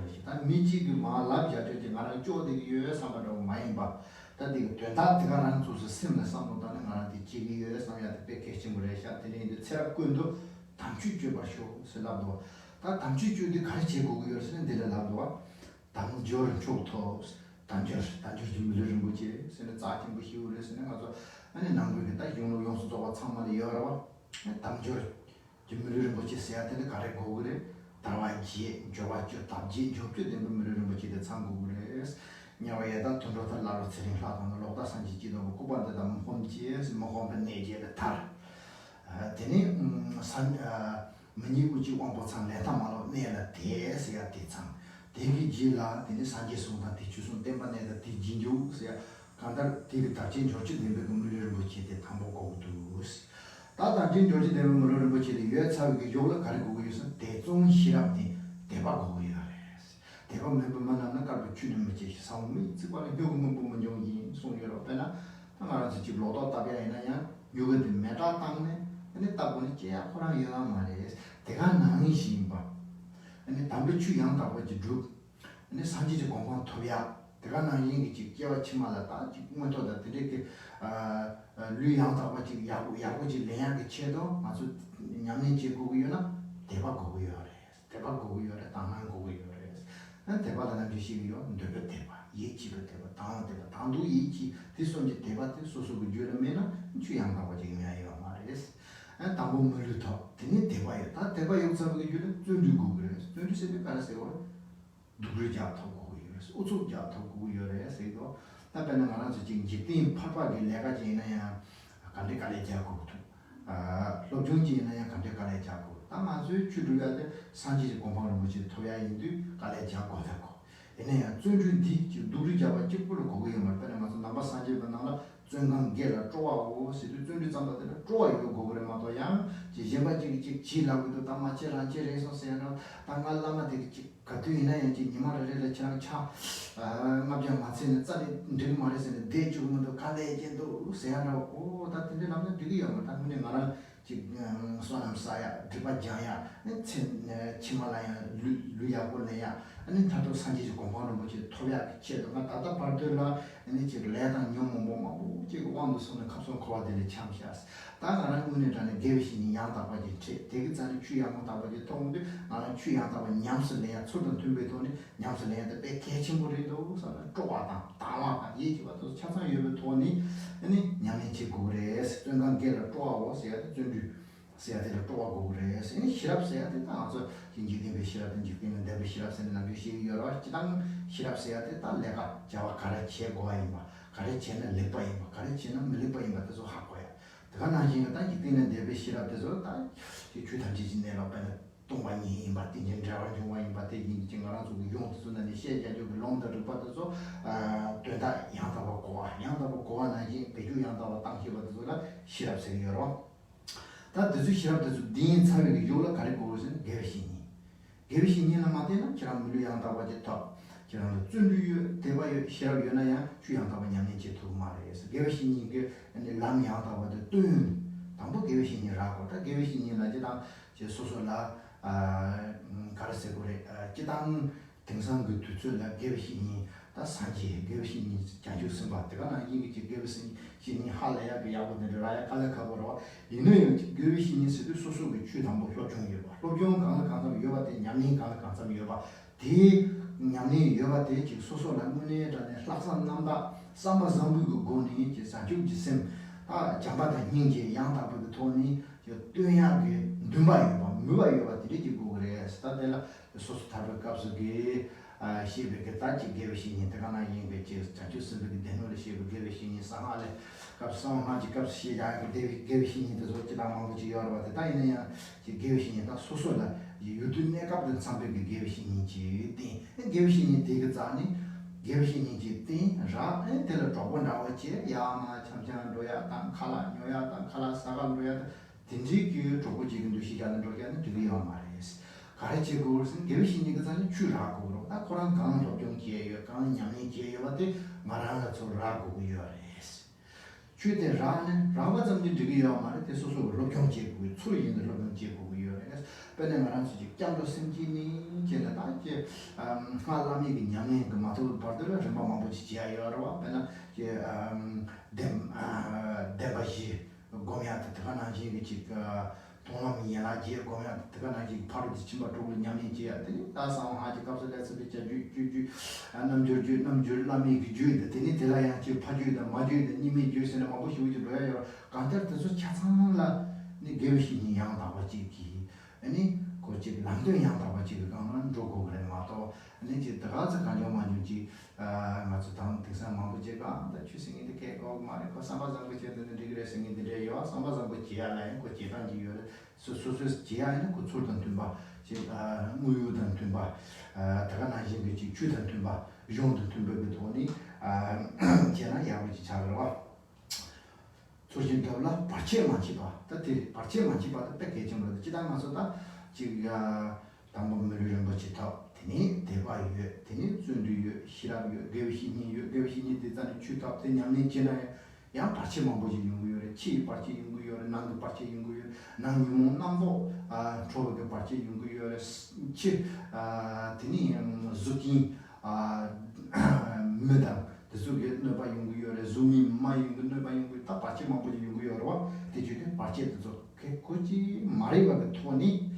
Miji Mala Jati Mara Jo the US some of Maimba that the Twentat to the similar some of the GUS and the packaging the Terakundo, Tamchu Basho, Selabo. That Tamchu the Kaichi years in the Labua, Tamjor and Chotos, Tanjur Muji, Senatin with you listening and a number that you know what somebody Yorawa. Tamjur, Jimmy Seattle, Karakore, Tawaji, Jovajo, Taji, Joku, the Murimuchi, the Sangures, Nyawayada, Tundota Lara, Sitting Flat on the Loda Sanjino, Kuba, the Mohomchies, Mohom Nadia, the Tar. Tene, San Meniguchi, Wamposan, Letamalo, Nela, Tes, Yatisan, David Gila, the Sanjisun, Tichusun, Tempane, the Tijinju, Kandar, Tigitachin, George, the Murimuchi, the Tambo Goes. Tata Jin George de Murmuchi, the Yetsa Yola Karaguis, Tezon Shirabdi, Debagoyas. Deba Memberman Carbuchun, which some meats, while a young woman young in Son Europena, Tamara Chibloto Tabiana, you get the meta tangle, 근데 따보니 제야 호랑 여가 말이에요. 대가 나는 시인바. 근데 담배 취향 따보지 쭉. 근데 산지지 공방 토야. 대가 나는 얘기 지겨 치마다 다 지금은 또다 되게 류양 따보지 야구지 레야게 채도 아주 냠님지 고고요나 대박 고고요래. 대박 고고요래. 당한 고고요래. 난 대박하는 주식이요. 너가 대박. 예지로 대박. 당한 대박. 당도 예지. 뒤손지 대박 때 소소고 주려면은 취향 따보지 그냥요 말이에요. 당고 물을 더 되니 대봐요. 다 대봐 영상을 주는 준주고 그래서 준주 세대 가르세요. 누구를 잡고 그래서 우주 잡고 그래서 이거 답변은 알아서 지금 집인 파파게 내가 지나야 간데 가래 잡고 로중지나야 간데 가래 잡고 아마주 주류한테 산지 공방을 뭐지 토야인도 가래 잡고 하고 얘네야 준주디 누구를 잡아 찍고를 거기에 말다는 맞아 남바 산지가 나나 전강 게라 좋아하고 시도 준비 잠바들 좋아요 거그래 마도야 지제가 지라고도 담마치란 제레서 세나 당갈라마 되게 가두이나 이제 니마를 차 마비아 마세는 짜리 늘 말해서는 대주문도 갈래진도 세하라고 다든지 남는 되게 영어 당문에 말한 지금 소남사야 드바자야 치말라야 루야고네야 아니 다도 산지 공부하는 거지 토야 제도가 다다 발들라 아니 지금 레당 용모모 지금 왕도 손에 갑선 거와들이 참시하스 다가는 문에라는 개වි신이 양다바지 되게 자리 취향을 다바지 통도 나는 취향다바 냠슬내야 초든 준비도니 냠슬내야 때 개침부리도 서는 쪼와다 다와가 얘기와도 차상 예배 돈이 아니 냠이 지고 그래서 전관계를 쪼아고 세야 준비 세야들 쪼아고 그래서 이 시랍세야 된다 아주 진지된 시랍든지 그는 내부 시랍세는 남주시 여러 지당 시랍세야 된다 내가 자와 가르치고야 뭐 가르치는 레바이 뭐 가르치는 레바이 같아서 하고야 내가 나중에 다 이때는 내부 시랍돼서 다 주단지 내가 배는 동반이 맞대는 자원 중앙이 맞대 인증하라 좀 용수는 시제주 롱더를 받아서 되다 양다고 고아 나지 배주 양다고 당시 받아서 시랍세 여러 다 대주 시랍돼서 딘 사회의 요라 가리고 오신 개신이는 맞대나 지금 물류 양다고 하죠 지금 준류 대화의 시랍 연아야 주양다고 냠는 제도 말해서 개신이 그 라미 양다고 하죠 뜬 당부 개신이라고 다 개신이나 제 소소라 가르세고래 지당 등산 그 두줄라 개신이 다 산지 개신이 자주 쓴 것들가 나 이게 개신이 신이 할래야 그 야구들이라 갈라카보로 이는 개신이 쓰도 소소의 주당부 효정이요 효정 강한 요바데 냠니 강한 요바 디 냠니 요바데 지 소소란 문에라네 락산 남다 삼바삼부 고니 지 산주 지sem 잠바다 닝지 양다부 토니 저 뜨야게 누바이요 드리지고 그래 스타델라 소스타르 값게 시베게 따지 개베신이 들어가나 인베지 자주 쓰는 데노를 시베 개베신이 상하래 값상하지 값시야 개베신이 더 지나 망고지 여러 번 다이네야 개베신이 다 소소다 유튜브에 값은 삼백게 개베신이지 띵 개베신이 되게 자니 개베신이지 띵라 엔텔 조건 나오지 야마 참참로야 땅 칼라 뇨야 땅 칼라 사갈로야 딘지기 조고 지금도 시간을 돌게는 되게 말이에요. 가르치고 그것은 개신이 그자는 주라고 나 코란 강한 조정기예요. 강한 양이기예요. 근데 말하는 저라고 요래스. 주대 라는 라가 점지 되게 말에 대소소 로경제고 소리는 로경제고 요래스. 근데 말하는 수지 짱도 생기니 제가 다게 할람이 양이 그 마토 버들 좀 마보지 지야요라고 배나 제 데바지 고미한테 들어가나지 그치가 동남이야 지에 고미한테 들어가나지 바로 지침바 도를 냠이지야 되니 다상 하지 값을해서 비자 주주 남줄라미 그주이데 되니 들어야 지 파주이다 마주이다 님이 주스는 뭐 쉬우지 로야요 간터도 차상라 니 개신이 양다바지기 아니 고집 남도 양다바지가 강한 조고 그래 마도 아니 지 들어가서 가려만지 맞아 당 대상 마부제가 다 추생이 되게 거 말에 거 삼바장부 제도는 리그레싱이 되려요 삼바장부 지하라에 그 지단지요 소소스 지하에는 그 출단 tumba 지 무유단 tumba 다가나지 그 주단 tumba 용단 tumba 그 돈이 제나 야부지 작으러 조진도라 받치만 지바 다들 받치만 지바 뺏게 정도 지단 가서다 지가 당분을 이런 것이 더 되니 대화유 되니 준주유 시라유 개신이 대단히 추탑된 양내 지나에 양 같이 뭐지 연구요래 치 같이 연구요래 난도 같이 연구요 난유모 남도 저거 같이 연구요래 치 드니 zuki medang zuki 너바 연구요래 zumi 마 연구 너바 연구 다 같이 뭐지 연구요래 대주게 같이 그 굳이 말이가 토니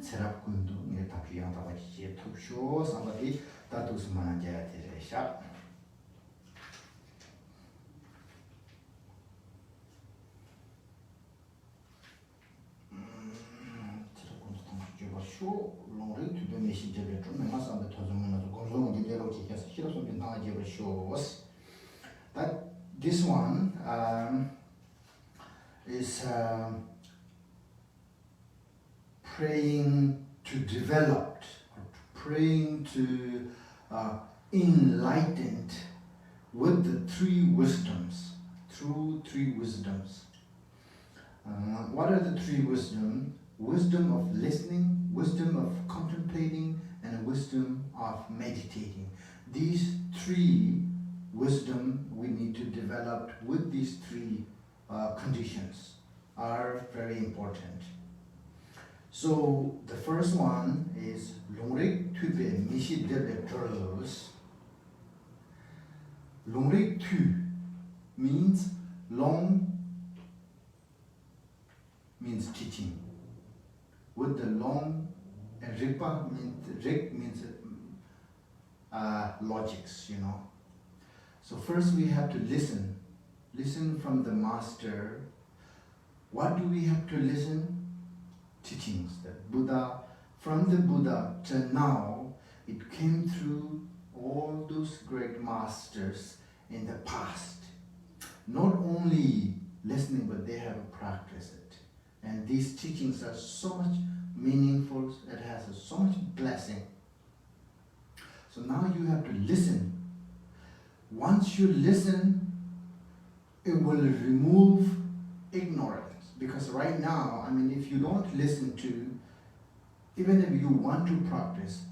세랍군도 네 답이야 다 같이 톱쇼 상가디 다도스만한 자야 되래샤 쇼 롱리 투베 메시지를 좀 내가서 도전하는 공정은 이제로 지켜서 싫어서 나가지고 쇼스 that this one is praying to develop or praying to enlightened with the three wisdoms through three wisdoms. What are the three wisdoms? Wisdom of listening, wisdom of contemplating, and wisdom of meditating. These three wisdom we need to develop with these three conditions are very important. So the first one is Longrik Tube Mishi Debe Turlos. Longrik Tu means long means teaching. With the long and Ripa means logics, So first we have to listen from the master. What do we have to listen? Teachings that Buddha, from the Buddha to now, it came through all those great masters in the past. Not only listening, but they have practiced it. And these teachings are so much meaningful, it has so much blessing. So now you have to listen. Once you listen, it will remove ignorance. Because right now, if you don't listen to, even if you want to practice,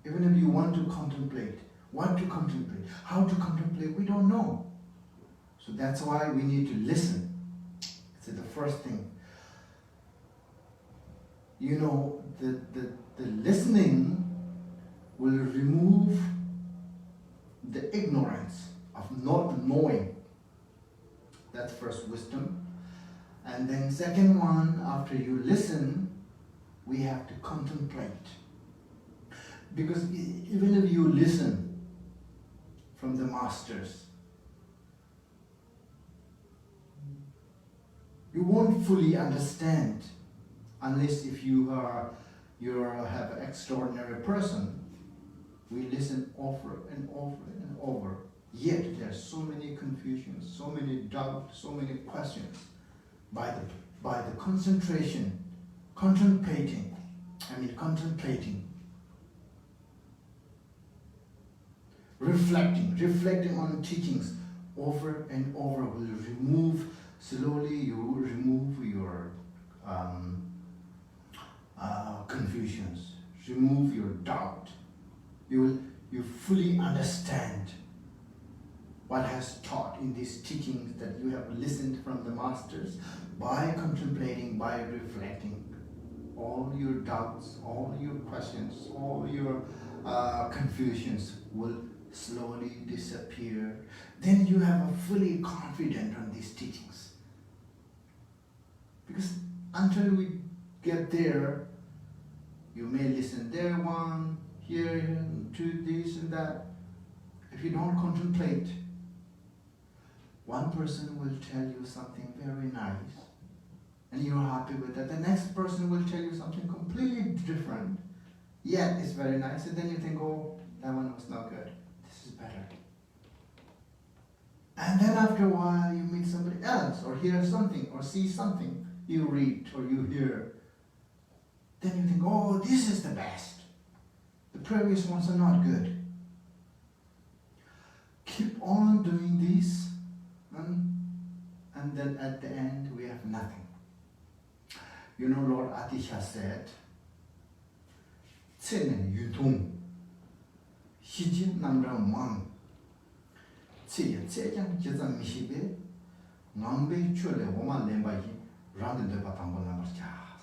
even if you want to contemplate, how to contemplate, we don't know. So that's why we need to listen. It's the first thing. The listening will remove the ignorance of not knowing. That's first wisdom. And then second one, after you listen, we have to contemplate. Because even if you listen from the masters, you won't fully understand unless if you have an extraordinary person. We listen over and over and over. Yet there are so many confusions, so many doubts, so many questions. By the concentration, contemplating, reflecting on teachings over and over will remove. Slowly you remove your confusions, remove your doubt. You fully understand what has taught in these teachings that you have listened from the masters. By contemplating, by reflecting, all your doubts, all your questions, all your confusions will slowly disappear. Then you have a fully confident on these teachings. Because until we get there, you may listen there one, here, to this and that. If you don't contemplate, one person will tell you something very nice, and you're happy with that. The next person will tell you something completely different, yet it's very nice, and then you think, oh, that one was not good. This is better. And then after a while, you meet somebody else, or hear something, or see something you read or you hear. Then you think, oh, this is the best. The previous ones are not good. Keep on doing this, and then at the end we have nothing. Lord Atisha said, "Tsenen yudung, hijin namra mang, tse jang jeza mishibe ngambe chule woma lemba yi rang de patambo number chas.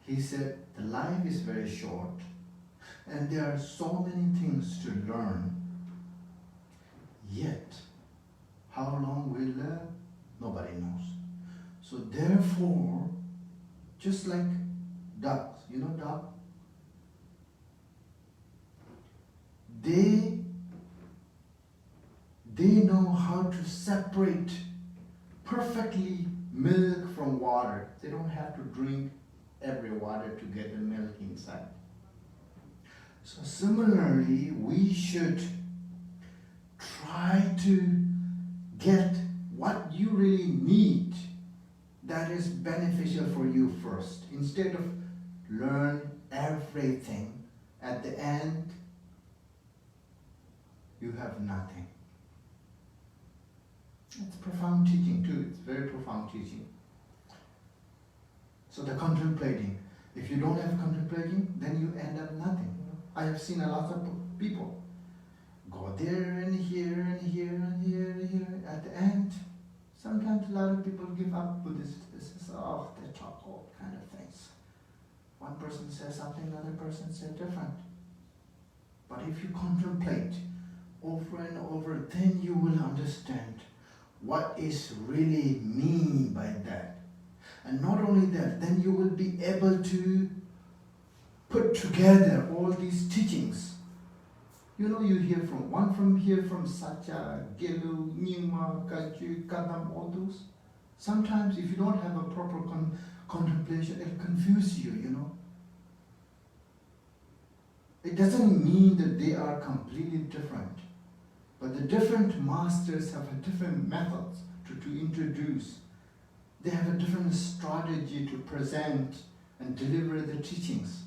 He said the life is very short and there are so many things to learn. Yet how long we'll live, nobody knows. So therefore, just like ducks, you know duck? They know how to separate perfectly milk from water. They don't have to drink every water to get the milk inside. So similarly, we should try to get what you really need that is beneficial for you first. Instead of learn everything, at the end, you have nothing. It's profound teaching too. It's very profound teaching. So the contemplating. If you don't have contemplating, then you end up nothing. I have seen a lot of people go there and here and here and here and here. At the end, sometimes a lot of people give up Buddhist. This is, they talk all kind of things. One person says something, another person says different. But if you contemplate over and over, then you will understand what is really mean by that. And not only that, then you will be able to put together all these teachings. You know, you hear from one from here, from Satya, Gelu, Nyingma, Kaju, Kadam, all those. Sometimes if you don't have a proper contemplation, it'll confuse you, you know. It doesn't mean that they are completely different. But the different masters have a different methods to introduce. They have a different strategy to present and deliver the teachings.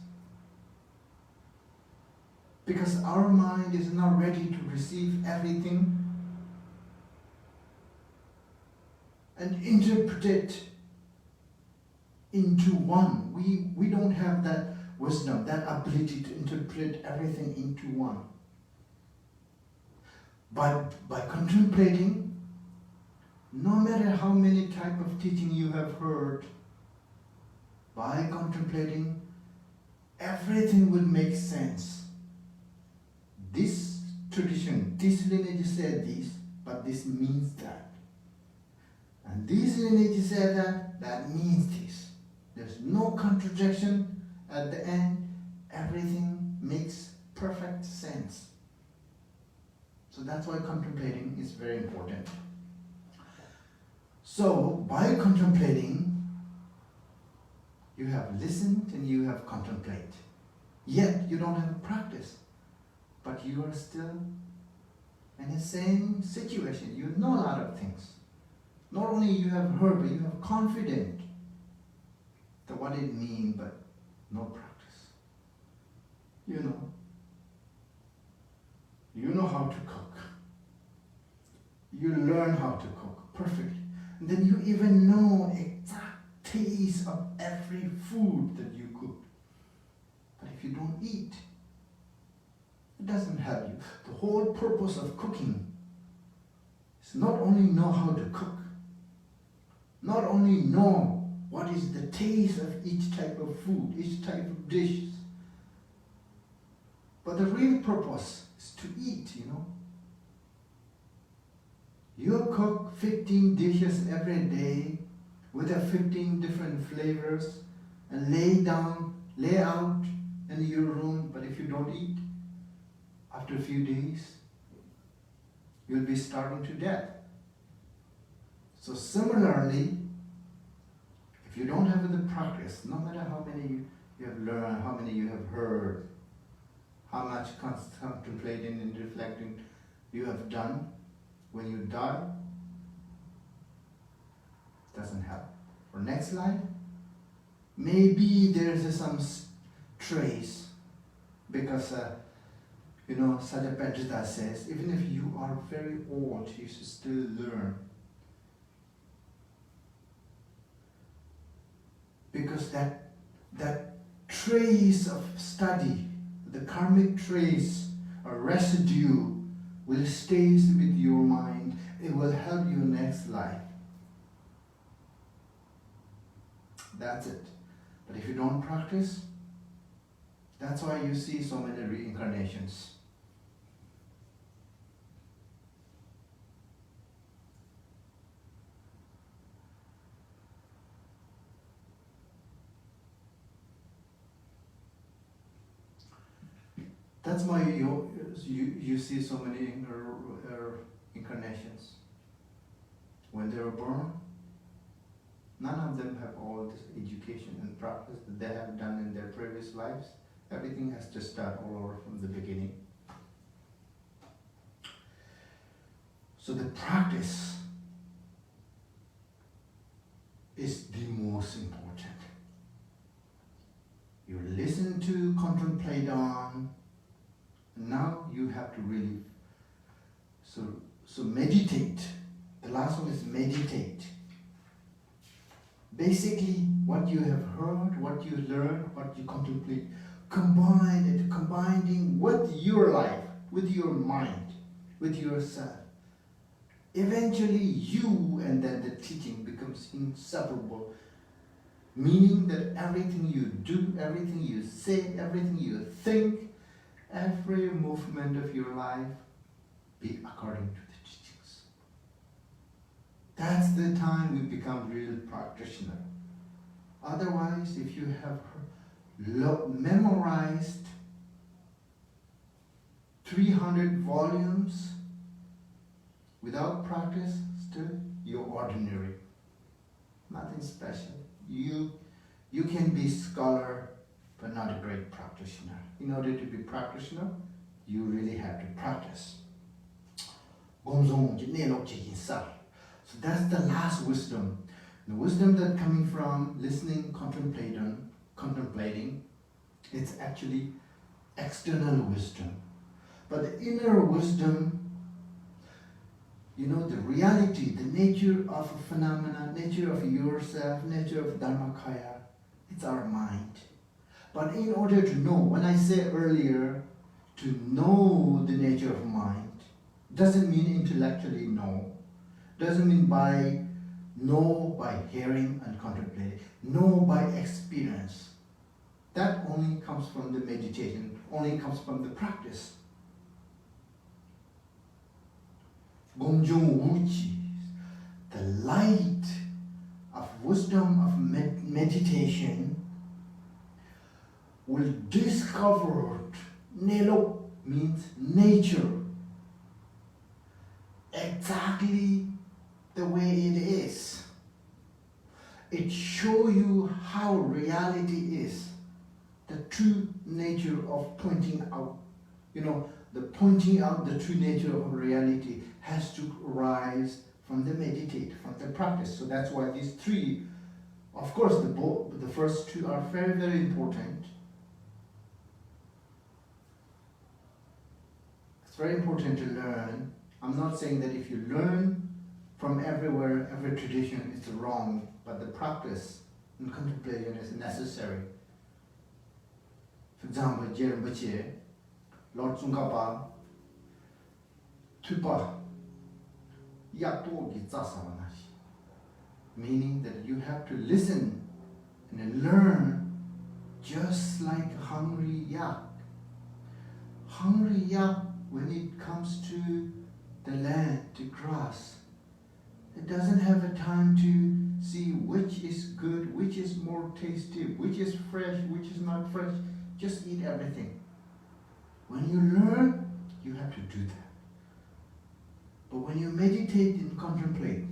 Because our mind is not ready to receive everything and interpret it into one. We don't have that wisdom, that ability to interpret everything into one. But by contemplating, no matter how many type of teaching you have heard, by contemplating, everything will make sense. This tradition, this lineage said this, but this means that. And this lineage said that, that means this. There's no contradiction. At the end, everything makes perfect sense. So that's why contemplating is very important. So by contemplating, you have listened and you have contemplated. Yet you don't have practice, but you are still in the same situation. You know a lot of things. Not only you have heard, but you have confidence that what it means, but no practice. You know how to cook. You learn how to cook perfectly. And then you even know exact taste of every food that you cook. But if you don't eat, it doesn't help you. The whole purpose of cooking is not only know how to cook, not only know what is the taste of each type of food, each type of dishes, but the real purpose is to eat, you know. You cook 15 dishes every day with a 15 different flavors and lay out in your room, but if you don't eat, after a few days, you'll be starving to death. So similarly, if you don't have the practice, no matter how many you have learned, how many you have heard, how much contemplating and reflecting you have done, when you die, doesn't help. For next slide, maybe there's some trace, because Sajapajita says, even if you are very old, you should still learn. Because that trace of study, the karmic trace or residue will stay with your mind. It will help your next life. That's it. But if you don't practice, that's why you see so many reincarnations. That's why you see so many incarnations. When they were born, none of them have all this education and practice that they have done in their previous lives. Everything has to start all over from the beginning. So the practice is the most important. You listen to, contemplate on. Now you have to really so meditate. The last one is meditate. Basically, what you have heard, what you learn, what you contemplate, combining with your life, with your mind, with yourself. Eventually, you and then the teaching becomes inseparable. Meaning that everything you do, everything you say, everything you think, every movement of your life be according to the teachings. That's the time we become real practitioner. Otherwise, if you have memorized 300 volumes without practice, still you're ordinary. Nothing special. You can be scholar, but not a great practitioner. In order to be practitioner, you really have to practice. So that's the last wisdom. The wisdom that coming from listening, contemplating, it's actually external wisdom. But the inner wisdom, the reality, the nature of a phenomena, nature of yourself, nature of Dharmakaya, it's our mind. But in order to know, when I said earlier, to know the nature of mind, doesn't mean intellectually know. Doesn't mean know by hearing and contemplating. Know by experience. That only comes from the meditation, only comes from the practice. Gomjung Wuchi, the light of wisdom of meditation will discover, Nelo means nature, exactly the way it is. It shows you how reality is, the true nature of pointing out. The pointing out the true nature of reality has to arise from the meditate, from the practice. So that's why these three, of course, the first two are very, very important. It's very important to learn. I'm not saying that if you learn from everywhere, every tradition, it's wrong, but the practice and contemplation is necessary. For example, Jerimbache, Lord Tsongkhapa, Tupa, Yaktogi Tsasavanashi. Meaning that you have to listen and learn just like a hungry yak. Hungry yak, when it comes to the land, to grass, it doesn't have a time to see which is good, which is more tasty, which is fresh, which is not fresh. Just eat everything. When you learn, you have to do that. But when you meditate and contemplate,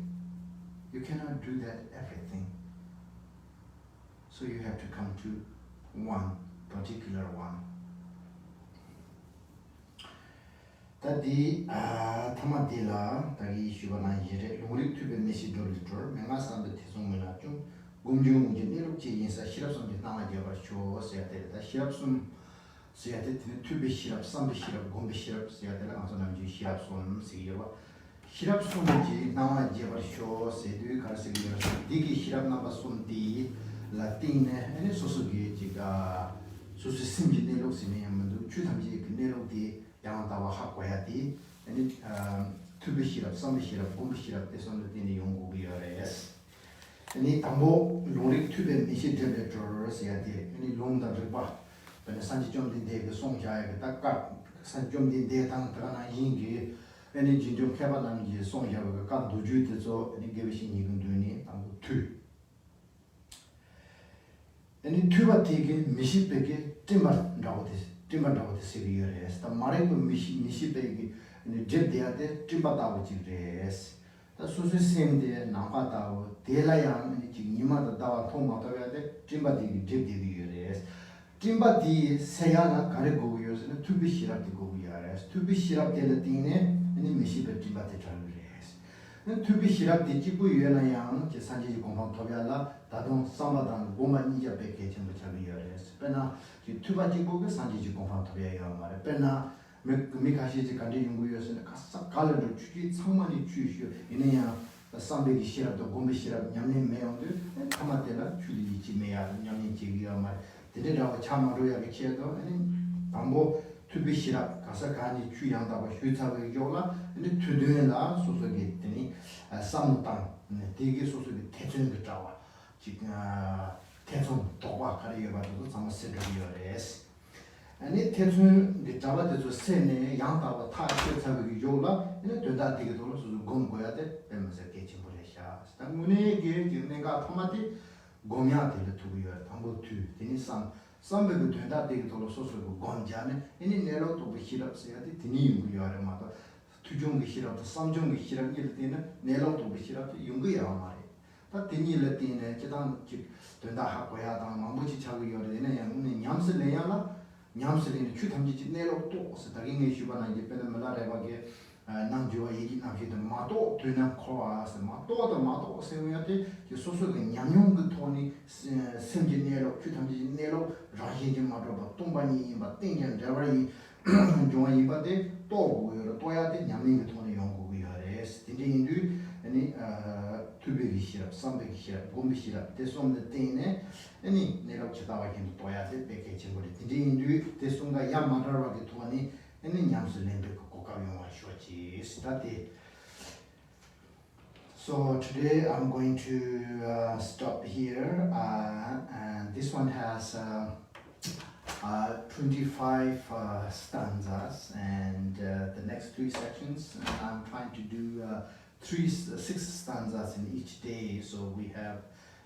you cannot do that everything. So you have to come to one particular one. Tadi tamadila tagi shubana yere lumurik tube mesi dolitor menga sambe tisung menachum gumjung jenelo chi yinsa shirap som nama jaba sho seate ta shirap som seate tube shirap sambe shirap gombe shirap seate la aso namji shirap som sigirwa shirap som ji nama jaba sho sedu kar sigirwa digi shirap namba som di latine ene sosugi jiga sosu simji nelo sine yamandu chutamji nelo di 양다와 학과야디 아니 투비 시럽, 삼비 시럽, 곰비 시럽 대선을 되는 연구비어레스. 아니 담보 로릭 투베 미시 템퍼레처스 야디 아니 롱다 르바. 근데 산지 좀 된데 그 송자에 딱딱 산지 좀 된데 당당한 인기 아니 진정 개발하는 게 송자가 각 도주에서 아니 개비신 이건 되니 담보 투. 아니 투바 되게 미시베게 템만 나오듯이 timbandawo severe sta mare ko mishi begi je deate timbatawo jires ta susu semde napa tawo dela yang ni nima da dawa thoma ta yade timbati je de timbati seyana kare go yos ne tubi shirap de go yares tubi shirap de latine ni mishi be timbati chalres ne tubi shirap de jibu yena yang je sanji gongfang tobyala 다동 상바당 고만 이제 백개 전부 잡이어레스 빼나 투바지 고게 산지지 공판 토비야요 말에 빼나 미카시지 간디 연구요스는 가서 갈을 주기 상만이 주시오 이내야 삼백이 시랍도 공비 시랍 냠님 매운데 타마텔라 주디 지메야 냠님 지기야 말 데데라고 참아로야 기체도 아니 방보 투비 시랍 가서 간이 주양다고 휴차고 요라 근데 투드에나 소소게 되니 삼땅 되게 소소게 대전 그 자와 지금 태송 도와 가리게 봐도 정말 세르비어레스 아니 태송 그 잡아도 세네 양다와 타셔 잡기 요라 이제 된다 되게 돌아서 곰 거야 돼 빼면서 개치 버려샤 당문에 게 내가 토마티 곰야 될 두고요 방법 투 되니 삼백도 된다 되게 돌아서 곰자네 이니 내로 또 비시랍서야 돼 되니 용구야래 마다 투종기 시랍도 삼종기 시랍 이럴 때는 내로 또 비시랍 용구야 말이야 다 되니를 때는 제단 된다 하고야 당 마무지 차고 요래는 양은 냠슬래야라 냠슬리는 추탐지 내로 또 스타링이 주바나 이제 빼는 말아래바게 남주와 얘기 나기도 마도 되는 코아서 마도 세우야데 소소게 냠용 그 돈이 생기내로 추탐지 내로 라히지 마도 동반이 막 땡년 저리 좋아이 바데 또 보여 또야데 냠ning 그 돈이 연구비하래 스티딩도 아니 투베기 시럽, 삼베기 시럽, 곰비 시럽 대송의 때에 아니 내가 쳐다와 견도 또야데 백개 친구들 진진도 대송가 야마라라게 도하니 아니 냠슬렌데 고가용 와쇼지 스타트. So today I'm going to stop here and this one has 25 stanzas and the next 3 sections I'm trying to do 6 stanzas in each day, so we have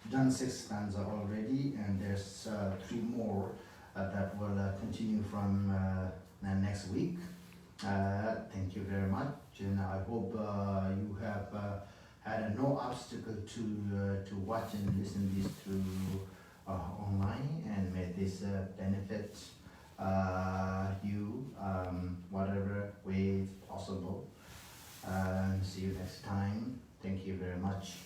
done 6 stanzas already and there's 3 more that will continue from next week. Thank you very much and I hope you have had no obstacle to watch and listen this through online and may this benefit you whatever way possible. See you next time. Thank you very much.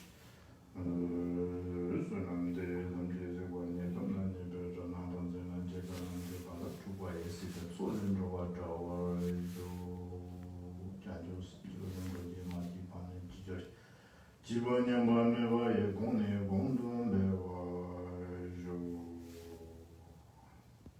지번년